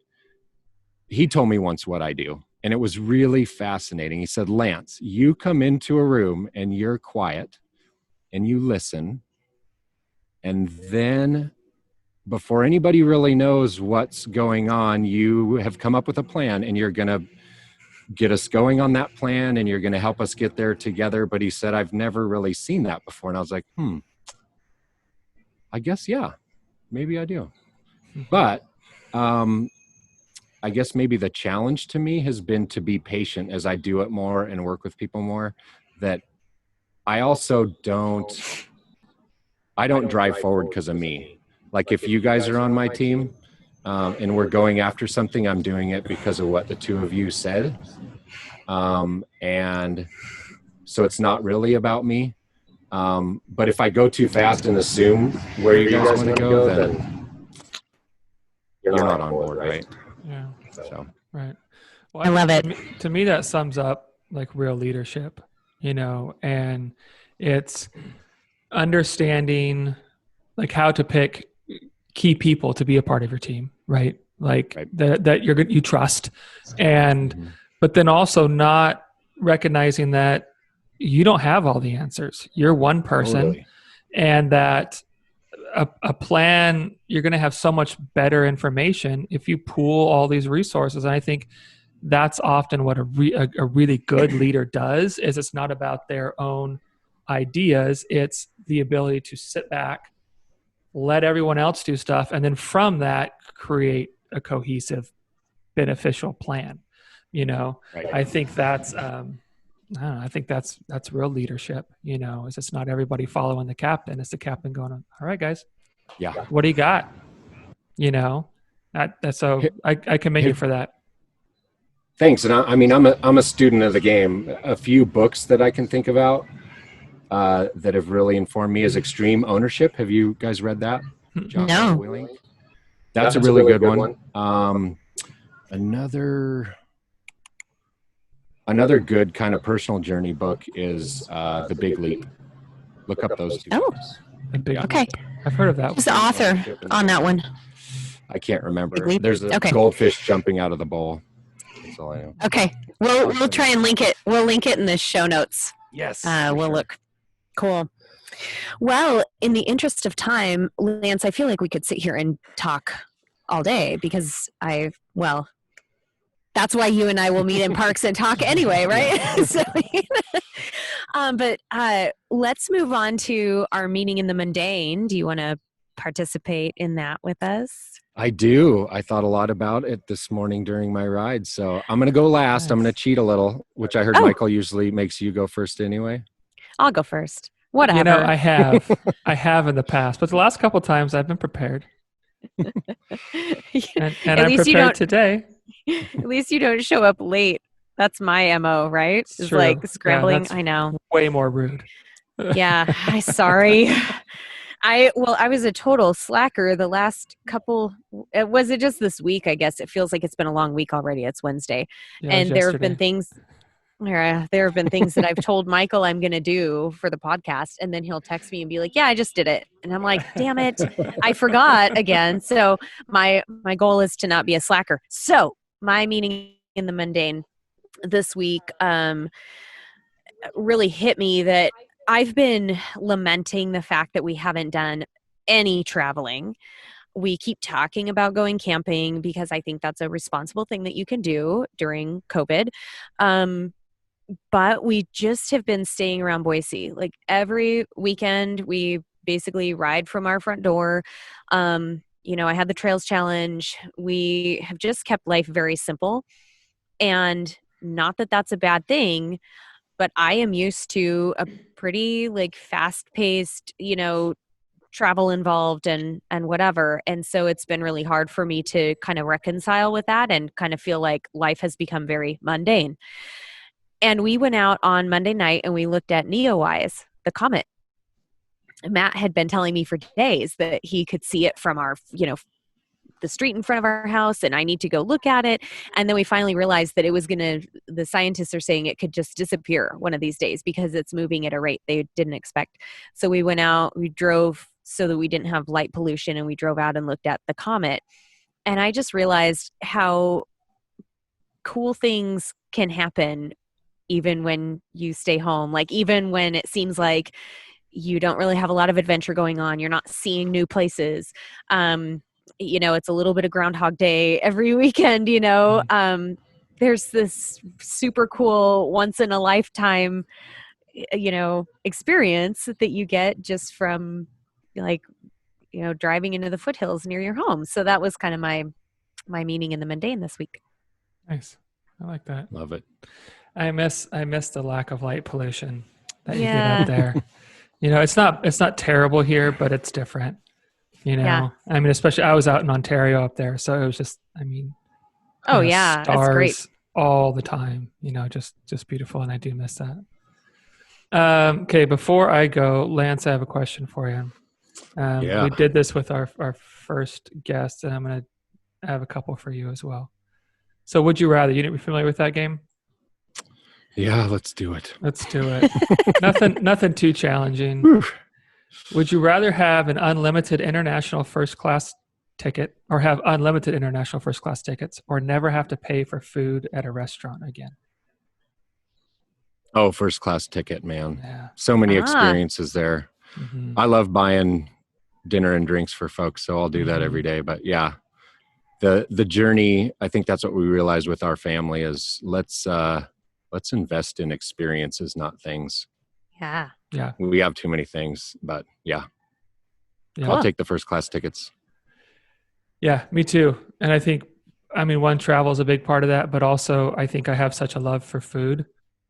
[SPEAKER 3] he told me once what I do, and it was really fascinating. He said, Lance, you come into a room and you're quiet and you listen. And then before anybody really knows what's going on, you have come up with a plan, and you're going to get us going on that plan, and you're going to help us get there together. But he said, I've never really seen that before. And I was like, I guess, yeah, maybe I do. But I guess maybe the challenge to me has been to be patient as I do it more and work with people more, that I also don't drive forward because of me. Like, if you guys are on my team and we're going after something, I'm doing it because of what the two of you said. And so it's not really about me. But if I go too fast and assume where you guys want to go, then you're not on board, right?
[SPEAKER 2] Yeah.
[SPEAKER 3] So.
[SPEAKER 2] Right.
[SPEAKER 1] Well, I love it.
[SPEAKER 2] To me, that sums up like real leadership, you know, and it's understanding like how to pick key people to be a part of your team, right? Like that you trust, and but then also not recognizing that you don't have all the answers. You're one person, and that a plan, you're going to have so much better information if you pool all these resources. And I think that's often what a really good leader does. Is it's not about their own ideas. It's the ability to sit back, let everyone else do stuff, and then from that create a cohesive, beneficial plan. You know, I think that's I think that's real leadership. You know, is it's not everybody following the captain. It's the captain going, all right, guys, what do you got? You know, that's so I commend you for that.
[SPEAKER 3] Thanks. And I mean, I'm a student of the game. A few books that I can think about that have really informed me is Extreme Ownership. Have you guys read that?
[SPEAKER 1] No.
[SPEAKER 3] That's a really good one. Another good kind of personal journey book is The Big Leap. Look up those two.
[SPEAKER 1] Oh, okay.
[SPEAKER 2] I've heard of that.
[SPEAKER 1] Who's the author on that one?
[SPEAKER 3] I can't remember. There's a goldfish jumping out of the bowl. That's all I know.
[SPEAKER 1] Okay. We'll try and link it. We'll link it in the show notes.
[SPEAKER 3] Yes.
[SPEAKER 1] We'll look. Cool. Well, in the interest of time, Lance, I feel like we could sit here and talk all day because that's why you and I will meet in parks and talk anyway, right? So, but let's move on to our meeting in the mundane. Do you want to participate in that with us?
[SPEAKER 3] I do. I thought a lot about it this morning during my ride. So I'm going to go last. Nice. I'm going to cheat a little, which I heard Michael usually makes you go first anyway.
[SPEAKER 1] I'll go first. Whatever.
[SPEAKER 2] You know, I have in the past, but the last couple of times I've been prepared. and I'm prepared today.
[SPEAKER 1] At least you don't show up late. That's my MO, right? It's like scrambling. I know.
[SPEAKER 2] Way more rude.
[SPEAKER 1] Yeah. I'm sorry. I was a total slacker the last couple. Was it just this week? I guess it feels like it's been a long week already. It's Wednesday, and there have been things. There have been things that I've told Michael I'm going to do for the podcast, and then he'll text me and be like, "Yeah, I just did it," and I'm like, "Damn it, I forgot again." So my goal is to not be a slacker. So my meeting in the mundane this week really hit me that I've been lamenting the fact that we haven't done any traveling. We keep talking about going camping because I think that's a responsible thing that you can do during COVID. But we just have been staying around Boise. Like every weekend, we basically ride from our front door. I had the Trails Challenge. We have just kept life very simple. And not that that's a bad thing, but I am used to a pretty fast-paced, travel involved and whatever. And so it's been really hard for me to kind of reconcile with that and kind of feel like life has become very mundane. And we went out on Monday night and we looked at Neowise, the comet. Matt had been telling me for days that he could see it from our, the street in front of our house, and I need to go look at it. And then we finally realized that it was the scientists are saying it could just disappear one of these days because it's moving at a rate they didn't expect. So we went out, we drove so that we didn't have light pollution, and we drove out and looked at the comet. And I just realized how cool things can happen even when you stay home. Like even when it seems like you don't really have a lot of adventure going on, you're not seeing new places. It's a little bit of Groundhog Day every weekend, there's this super cool once in a lifetime, experience that you get just from driving into the foothills near your home. So that was kind of my meeting in the mundane this week.
[SPEAKER 2] Nice. I like that.
[SPEAKER 3] Love it.
[SPEAKER 2] I miss the lack of light pollution that you get out there. It's not terrible here, but it's different. I mean, especially I was out in Ontario up there, so it was just, stars
[SPEAKER 1] that's great
[SPEAKER 2] all the time. Just beautiful, and I do miss that. Okay, before I go, Lance, I have a question for you. We did this with our first guest, and I'm going to have a couple for you as well. So, would you rather? You didn't be familiar with that game?
[SPEAKER 3] Yeah, let's do it. Nothing too challenging.
[SPEAKER 2] Would you rather have an unlimited international first class ticket, or have unlimited international first class tickets, or never have to pay for food at a restaurant again?
[SPEAKER 3] Oh, first class ticket, man. Yeah. So many experiences there. Mm-hmm. I love buying dinner and drinks for folks, so I'll do that every day. But yeah, the journey, I think that's what we realized with our family is let's invest in experiences, not things.
[SPEAKER 1] Yeah.
[SPEAKER 2] Yeah.
[SPEAKER 3] We have too many things, but yeah.
[SPEAKER 1] Cool.
[SPEAKER 3] I'll take the first class tickets.
[SPEAKER 2] Yeah, me too. And I think, one, travel is a big part of that, but also I think I have such a love for food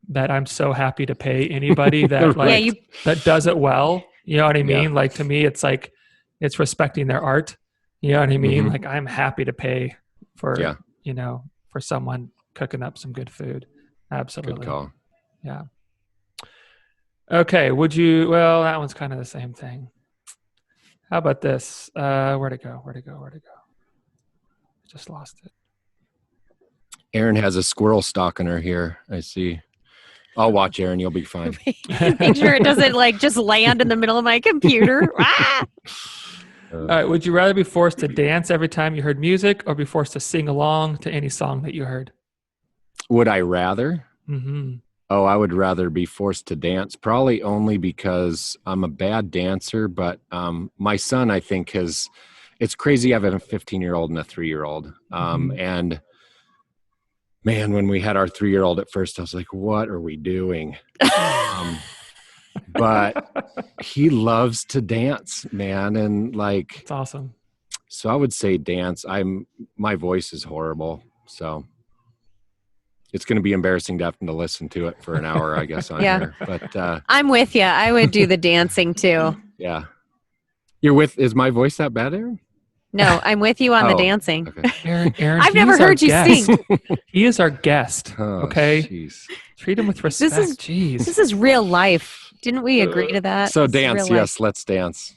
[SPEAKER 2] that I'm so happy to pay anybody that that does it well. You know what I mean? Yeah. Like to me, it's like, it's respecting their art. You know what I mean? Mm-hmm. Like I'm happy to pay for, for someone cooking up some good food. Absolutely.
[SPEAKER 3] Good call.
[SPEAKER 2] Yeah. Okay. That one's kind of the same thing. How about this? Where'd it go? Just lost it.
[SPEAKER 3] Erin has a squirrel stalking her here. I see. I'll watch, Erin. You'll be fine.
[SPEAKER 1] Make sure it doesn't just land in the middle of my computer.
[SPEAKER 2] All right. Would you rather be forced to dance every time you heard music, or be forced to sing along to any song that you heard?
[SPEAKER 3] Would I rather?
[SPEAKER 2] Mm-hmm.
[SPEAKER 3] Oh, I would rather be forced to dance, probably only because I'm a bad dancer. But my son, I think, it's crazy having a 15-year-old and a 3-year-old. And man, when we had our 3-year-old at first, I was like, what are we doing? But he loves to dance, man. And like,
[SPEAKER 2] it's awesome.
[SPEAKER 3] So I would say dance. My voice is horrible. So it's going to be embarrassing to have to listen to it for an hour, I guess, on here. But
[SPEAKER 1] I'm with you. I would do the dancing too.
[SPEAKER 3] Yeah. Is my voice that bad, Aaron?
[SPEAKER 1] No, I'm with you on the dancing.
[SPEAKER 2] Okay. Aaron,
[SPEAKER 1] I've never heard you sing.
[SPEAKER 2] He is our guest. Okay.
[SPEAKER 3] Geez.
[SPEAKER 2] Treat him with respect.
[SPEAKER 1] This is real life. Didn't we agree to that?
[SPEAKER 3] So dance. Yes. Let's dance.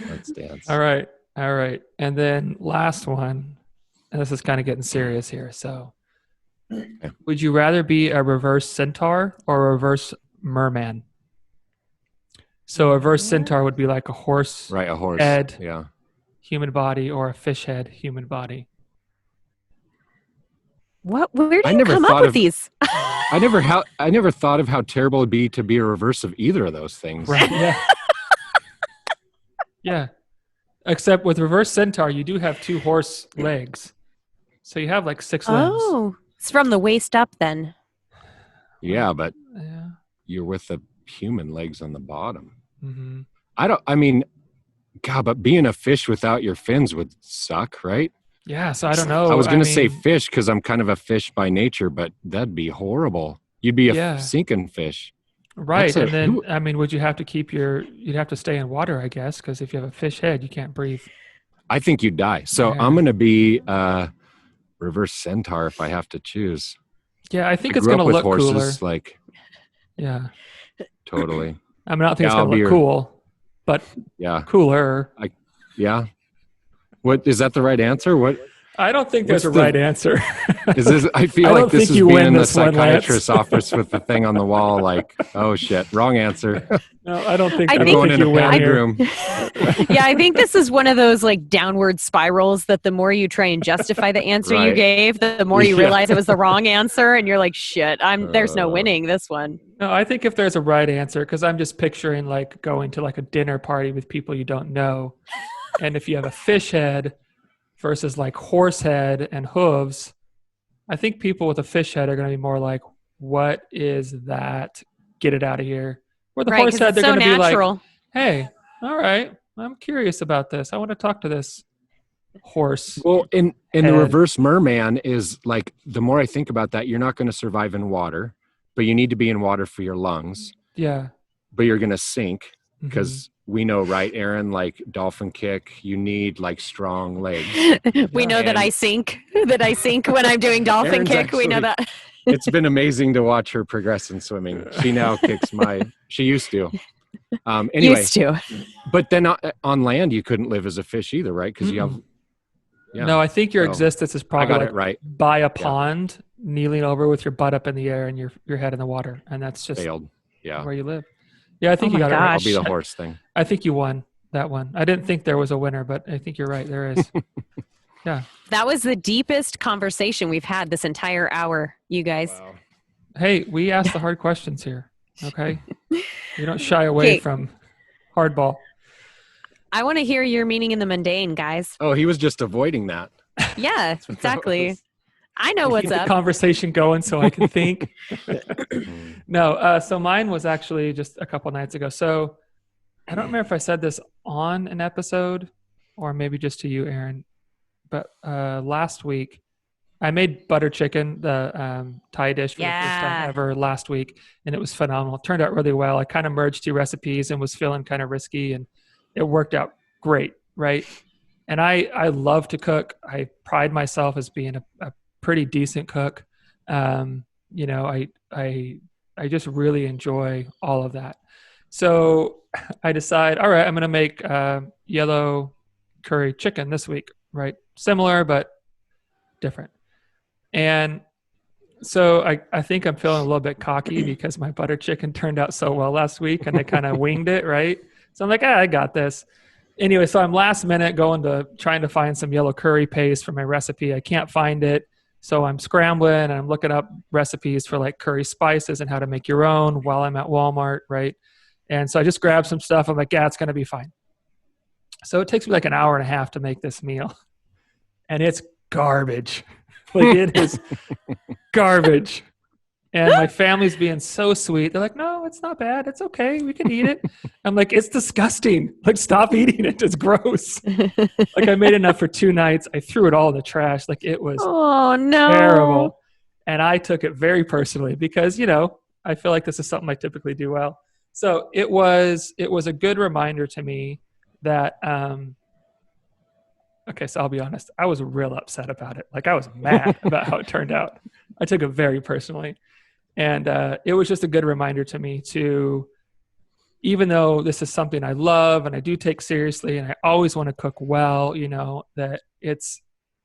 [SPEAKER 3] Let's dance.
[SPEAKER 2] All right. And then last one, and this is kind of getting serious here. So would you rather be a reverse centaur or a reverse merman? So a reverse centaur would be like a horse,
[SPEAKER 3] right? A horse
[SPEAKER 2] head,
[SPEAKER 3] yeah,
[SPEAKER 2] human body, or a fish head, human body.
[SPEAKER 1] What? Where do you come up with these?
[SPEAKER 3] I never thought of how terrible it'd be to be a reverse of either of those things.
[SPEAKER 2] Right? Yeah. Yeah. Except with reverse centaur, you do have 2 horse legs, so you have like 6 limbs.
[SPEAKER 1] Oh, it's from the waist up then.
[SPEAKER 3] Yeah, but you're with the human legs on the bottom.
[SPEAKER 2] Mm-hmm.
[SPEAKER 3] God, but being a fish without your fins would suck, right?
[SPEAKER 2] Yeah, so I don't know.
[SPEAKER 3] I was going to say fish because I'm kind of a fish by nature, but that'd be horrible. You'd be a sinking fish.
[SPEAKER 2] Right, and then, would you have to you'd have to stay in water, I guess, because if you have a fish head, you can't breathe.
[SPEAKER 3] I think you'd die. So I'm going to be reverse centaur if I have to choose.
[SPEAKER 2] Yeah, I think it's going to look
[SPEAKER 3] horses,
[SPEAKER 2] cooler.
[SPEAKER 3] Like,
[SPEAKER 2] yeah.
[SPEAKER 3] Totally.
[SPEAKER 2] I don't think it's going to look cool, but cooler.
[SPEAKER 3] Yeah. What is that the right answer? What?
[SPEAKER 2] I don't think there's a right answer.
[SPEAKER 3] Is this? I feel like this is being in the psychiatrist's office with the thing on the wall. Like, oh shit, wrong answer.
[SPEAKER 2] No, I don't think.
[SPEAKER 3] I'm going in a panic room.
[SPEAKER 1] Yeah, I think this is one of those like downward spirals that the more you try and justify the answer you gave, the more you realize it was the wrong answer, and you're like, shit, there's no winning this one.
[SPEAKER 2] No, I think if there's a right answer, because I'm just picturing like going to like a dinner party with people you don't know, and if you have a fish head versus like horse head and hooves, I think people with a fish head are going to be more like, what is that? Get it out of here. Where the horse head, they're going to be like, hey, all right, I'm curious about this. I want to talk to this horse.
[SPEAKER 3] Well, in the reverse merman is like, the more I think about that, you're not going to survive in water, but you need to be in water for your lungs.
[SPEAKER 2] Yeah.
[SPEAKER 3] But you're going to sink because we know, right, Aaron, like dolphin kick, you need like strong legs.
[SPEAKER 1] We know that I sink when I'm doing dolphin
[SPEAKER 3] Aaron's
[SPEAKER 1] kick. We know that.
[SPEAKER 3] It's been amazing to watch her progress in swimming. She now kicks she used to. Anyway,
[SPEAKER 1] used to.
[SPEAKER 3] But then on land, you couldn't live as a fish either, right? Because you have.
[SPEAKER 2] Yeah. No, I think your existence is probably
[SPEAKER 3] it right.
[SPEAKER 2] by a pond, kneeling over with your butt up in the air and your head in the water, and that's just
[SPEAKER 3] failed. Yeah,
[SPEAKER 2] where you live. Yeah, I think you got it right.
[SPEAKER 3] I'll be the horse thing.
[SPEAKER 2] I think you won that one. I didn't think there was a winner, but I think you're right. There is. Yeah.
[SPEAKER 1] That was the deepest conversation we've had this entire hour, you guys.
[SPEAKER 3] Wow.
[SPEAKER 2] Hey, we asked the hard questions here. Okay. You don't shy away from hardball.
[SPEAKER 1] I want to hear your meaning in the mundane, guys.
[SPEAKER 3] Oh, he was just avoiding that.
[SPEAKER 1] Yeah, exactly. I know what's up.
[SPEAKER 2] Keep the conversation going so I can think. No, so mine was actually just a couple nights ago. So I don't remember if I said this on an episode or maybe just to you, Aaron. But last week, I made butter chicken, the Thai dish for the first time ever last week, and it was phenomenal. It turned out really well. I kind of merged 2 recipes and was feeling kind of risky, and it worked out great, right? And I love to cook. I pride myself as being a pretty decent cook. You know, I just really enjoy all of that. So I decide, all right, I'm going to make yellow curry chicken this week, right? Similar, but different. And so I think I'm feeling a little bit cocky because my butter chicken turned out so well last week and I kind of winged it, right? So I'm like, I got this. Anyway, so I'm last minute trying to find some yellow curry paste for my recipe. I can't find it. So I'm scrambling and I'm looking up recipes for like curry spices and how to make your own while I'm at Walmart, right? And so I just grabbed some stuff. I'm like, yeah, it's going to be fine. So it takes me like an hour and a half to make this meal. And it's garbage. Like it is garbage. And my family's being so sweet. They're like, no, it's not bad. It's okay. We can eat it. I'm like, it's disgusting. Like, stop eating it. It's gross. Like, I made enough for 2 nights. I threw it all in the trash. Like, it was terrible. And I took it very personally because, you know, I feel like this is something I typically do well. So it was a good reminder to me that, okay, so I'll be honest. I was real upset about it. Like, I was mad about how it turned out. I took it very personally. And it was just a good reminder to me to, even though this is something I love and I do take seriously and I always want to cook well, you know, that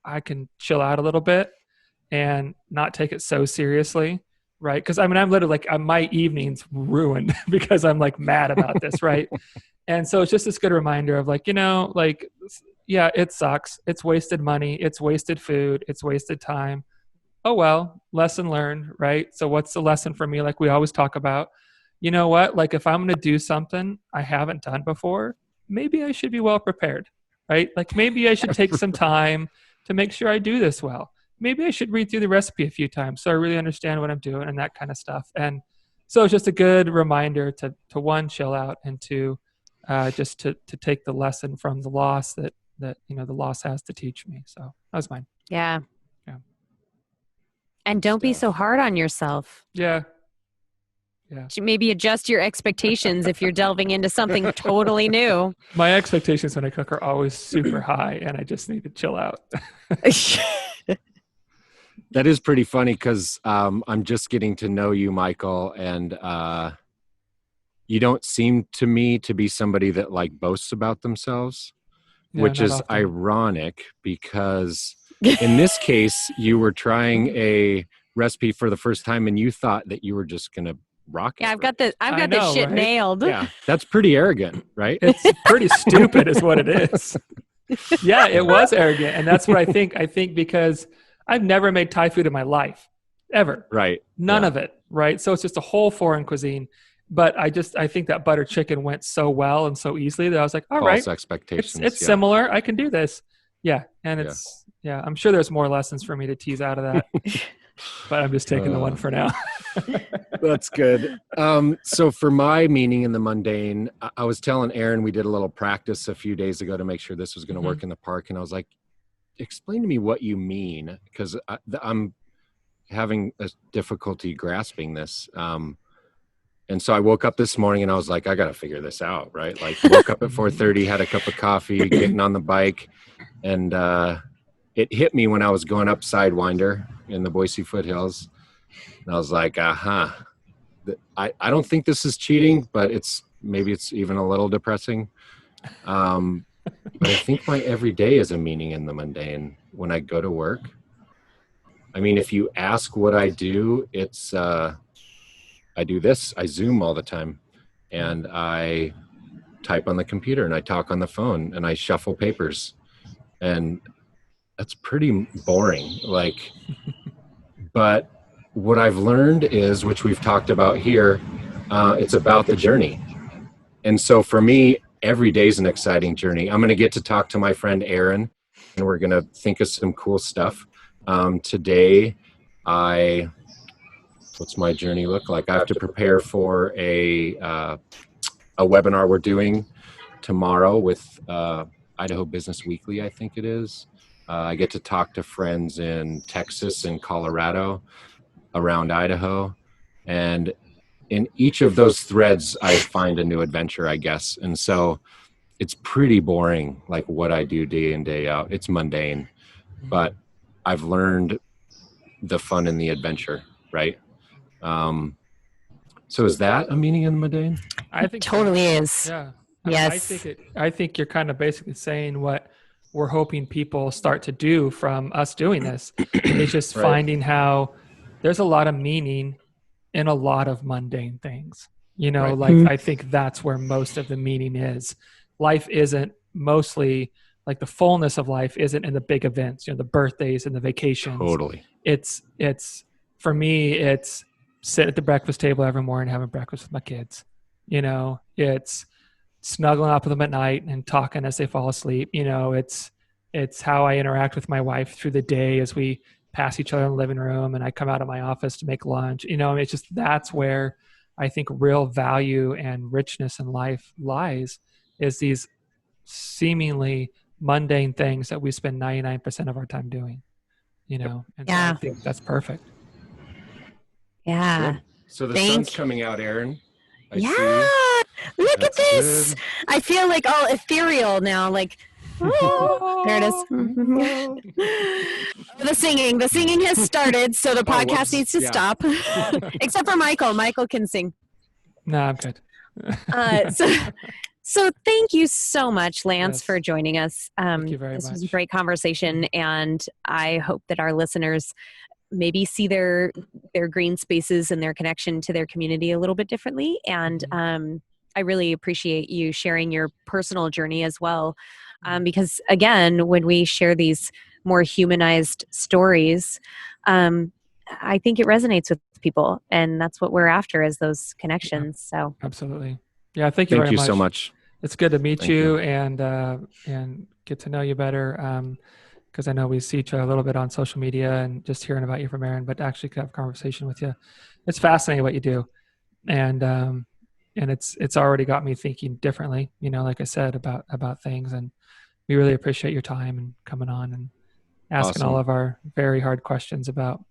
[SPEAKER 2] I can chill out a little bit and not take it so seriously, right? Because I mean, I'm literally like, my evening's ruined because I'm like mad about this, right? And so it's just this good reminder of like, you know, like, yeah, it sucks. It's wasted money. It's wasted food. It's wasted time. Oh, well, lesson learned, right? So what's the lesson for me? Like we always talk about, you know what? Like if I'm going to do something I haven't done before, maybe I should be well prepared, right? Like maybe I should take some time to make sure I do this well. Maybe I should read through the recipe a few times so I really understand what I'm doing and that kind of stuff. And so it's just a good reminder to one, chill out, and two, just to take the lesson from the loss that, you know, the loss has to teach me. So that was mine.
[SPEAKER 1] Yeah. And don't be so hard on yourself.
[SPEAKER 2] Yeah.
[SPEAKER 1] Maybe adjust your expectations if you're delving into something totally new.
[SPEAKER 2] My expectations when I cook are always super high, and I just need to chill out.
[SPEAKER 3] That is pretty funny because I'm just getting to know you, Michael, and you don't seem to me to be somebody that like boasts about themselves, which is often ironic because in this case, you were trying a recipe for the first time and you thought that you were just going to rock it.
[SPEAKER 1] Yeah, I've got this shit nailed.
[SPEAKER 3] Yeah, that's pretty arrogant, right?
[SPEAKER 2] It's pretty stupid is what it is. Yeah, it was arrogant. And that's what I think. I think because I've never made Thai food in my life, ever.
[SPEAKER 3] Right.
[SPEAKER 2] None of it, right? So it's just a whole foreign cuisine. But I think that butter chicken went so well and so easily that I was like, all right.
[SPEAKER 3] False expectations.
[SPEAKER 2] It's similar. I can do this. Yeah. And I'm sure there's more lessons for me to tease out of that. But I'm just taking the one for now.
[SPEAKER 3] That's good. So for my meaning in the mundane, I was telling Aaron, we did a little practice a few days ago to make sure this was going to work in the park. And I was like, explain to me what you mean, because I'm having a difficulty grasping this. And so I woke up this morning and I was like, I got to figure this out, right? Like woke up at 4:30, had a cup of coffee, getting on the bike. And it hit me when I was going up Sidewinder in the Boise foothills. And I was like, I don't think this is cheating, but maybe it's even a little depressing. But I think my everyday is a meaning in the mundane when I go to work. I mean, if you ask what I do, it's I do this. I Zoom all the time, and I type on the computer, and I talk on the phone, and I shuffle papers, and that's pretty boring. Like, but what I've learned is, which we've talked about here, it's about the journey. And so for me, every day is an exciting journey. I'm going to get to talk to my friend Aaron, and we're going to think of some cool stuff. Today, what's my journey look like? I have to prepare for a webinar we're doing tomorrow with Idaho Business Weekly, I think it is. I get to talk to friends in Texas and Colorado, around Idaho. And in each of those threads, I find a new adventure, I guess. And so it's pretty boring, like what I do day in, day out. It's mundane, but I've learned the fun in the adventure, right? So is that a meaning in the mundane?
[SPEAKER 2] I think
[SPEAKER 1] totally is.
[SPEAKER 2] Yeah.
[SPEAKER 1] Yes.
[SPEAKER 2] I think you're kind of basically saying what we're hoping people start to do from us doing this. It's just finding how there's a lot of meaning in a lot of mundane things. You know, I think that's where most of the meaning is. Life isn't mostly like the fullness of life isn't in the big events, the birthdays and the vacations.
[SPEAKER 3] Totally.
[SPEAKER 2] It's for me, it's sit at the breakfast table every morning, having breakfast with my kids. It's snuggling up with them at night and talking as they fall asleep. It's how I interact with my wife through the day as we pass each other in the living room and I come out of my office to make lunch. It's just, that's where I think real value and richness in life lies, is these seemingly mundane things that we spend 99% of our time doing, and so I think that's perfect.
[SPEAKER 1] Yeah.
[SPEAKER 3] Good. So the sun's coming out, Aaron. I see.
[SPEAKER 1] Look
[SPEAKER 3] That's
[SPEAKER 1] at this.
[SPEAKER 3] good.
[SPEAKER 1] I feel like all ethereal now, like, oh, there it is. The singing has started, so the podcast needs to stop. Except for Michael. Michael can sing.
[SPEAKER 2] No, I'm good.
[SPEAKER 1] So thank you so much, Lance, for joining us.
[SPEAKER 2] Thank you very much.
[SPEAKER 1] This was a great conversation, and I hope that our listeners maybe see their green spaces and their connection to their community a little bit differently. And I really appreciate you sharing your personal journey as well. Because again, when we share these more humanized stories, I think it resonates with people, and that's what we're after, is those connections. So
[SPEAKER 2] absolutely. Yeah. Thank you very much.
[SPEAKER 3] Thank you so much.
[SPEAKER 2] It's good to meet you and get to know you better. Because I know we see each other a little bit on social media and just hearing about you from Aaron, but actually have a conversation with you. It's fascinating what you do. And it's already got me thinking differently, like I said, about things. And we really appreciate your time and coming on and asking all of our very hard questions about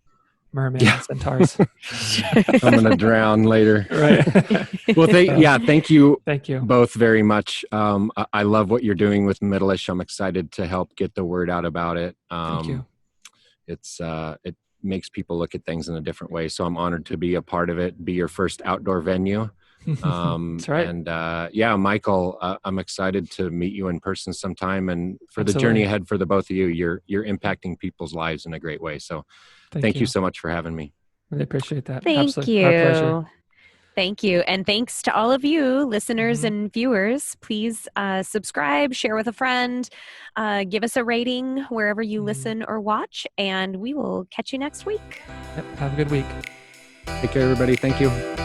[SPEAKER 2] mermaids and centaurs.
[SPEAKER 3] I'm going to drown later.
[SPEAKER 2] Right.
[SPEAKER 3] Well, thank you.
[SPEAKER 2] Thank you
[SPEAKER 3] both very much. I love what you're doing with Middleish. I'm excited to help get the word out about it.
[SPEAKER 2] Thank you.
[SPEAKER 3] It makes people look at things in a different way. So I'm honored to be a part of it, be your first outdoor venue.
[SPEAKER 2] That's right.
[SPEAKER 3] And Michael, I'm excited to meet you in person sometime, and for the journey ahead for the both of you. You're impacting people's lives in a great way. So thank you so much for having me.
[SPEAKER 2] Really appreciate that.
[SPEAKER 1] Thank you.
[SPEAKER 2] Our pleasure.
[SPEAKER 1] Thank you. And thanks to all of you listeners and viewers. Please subscribe, share with a friend, give us a rating wherever you listen or watch, and we will catch you next week.
[SPEAKER 2] Yep. Have a good week.
[SPEAKER 3] Take care, everybody. Thank you.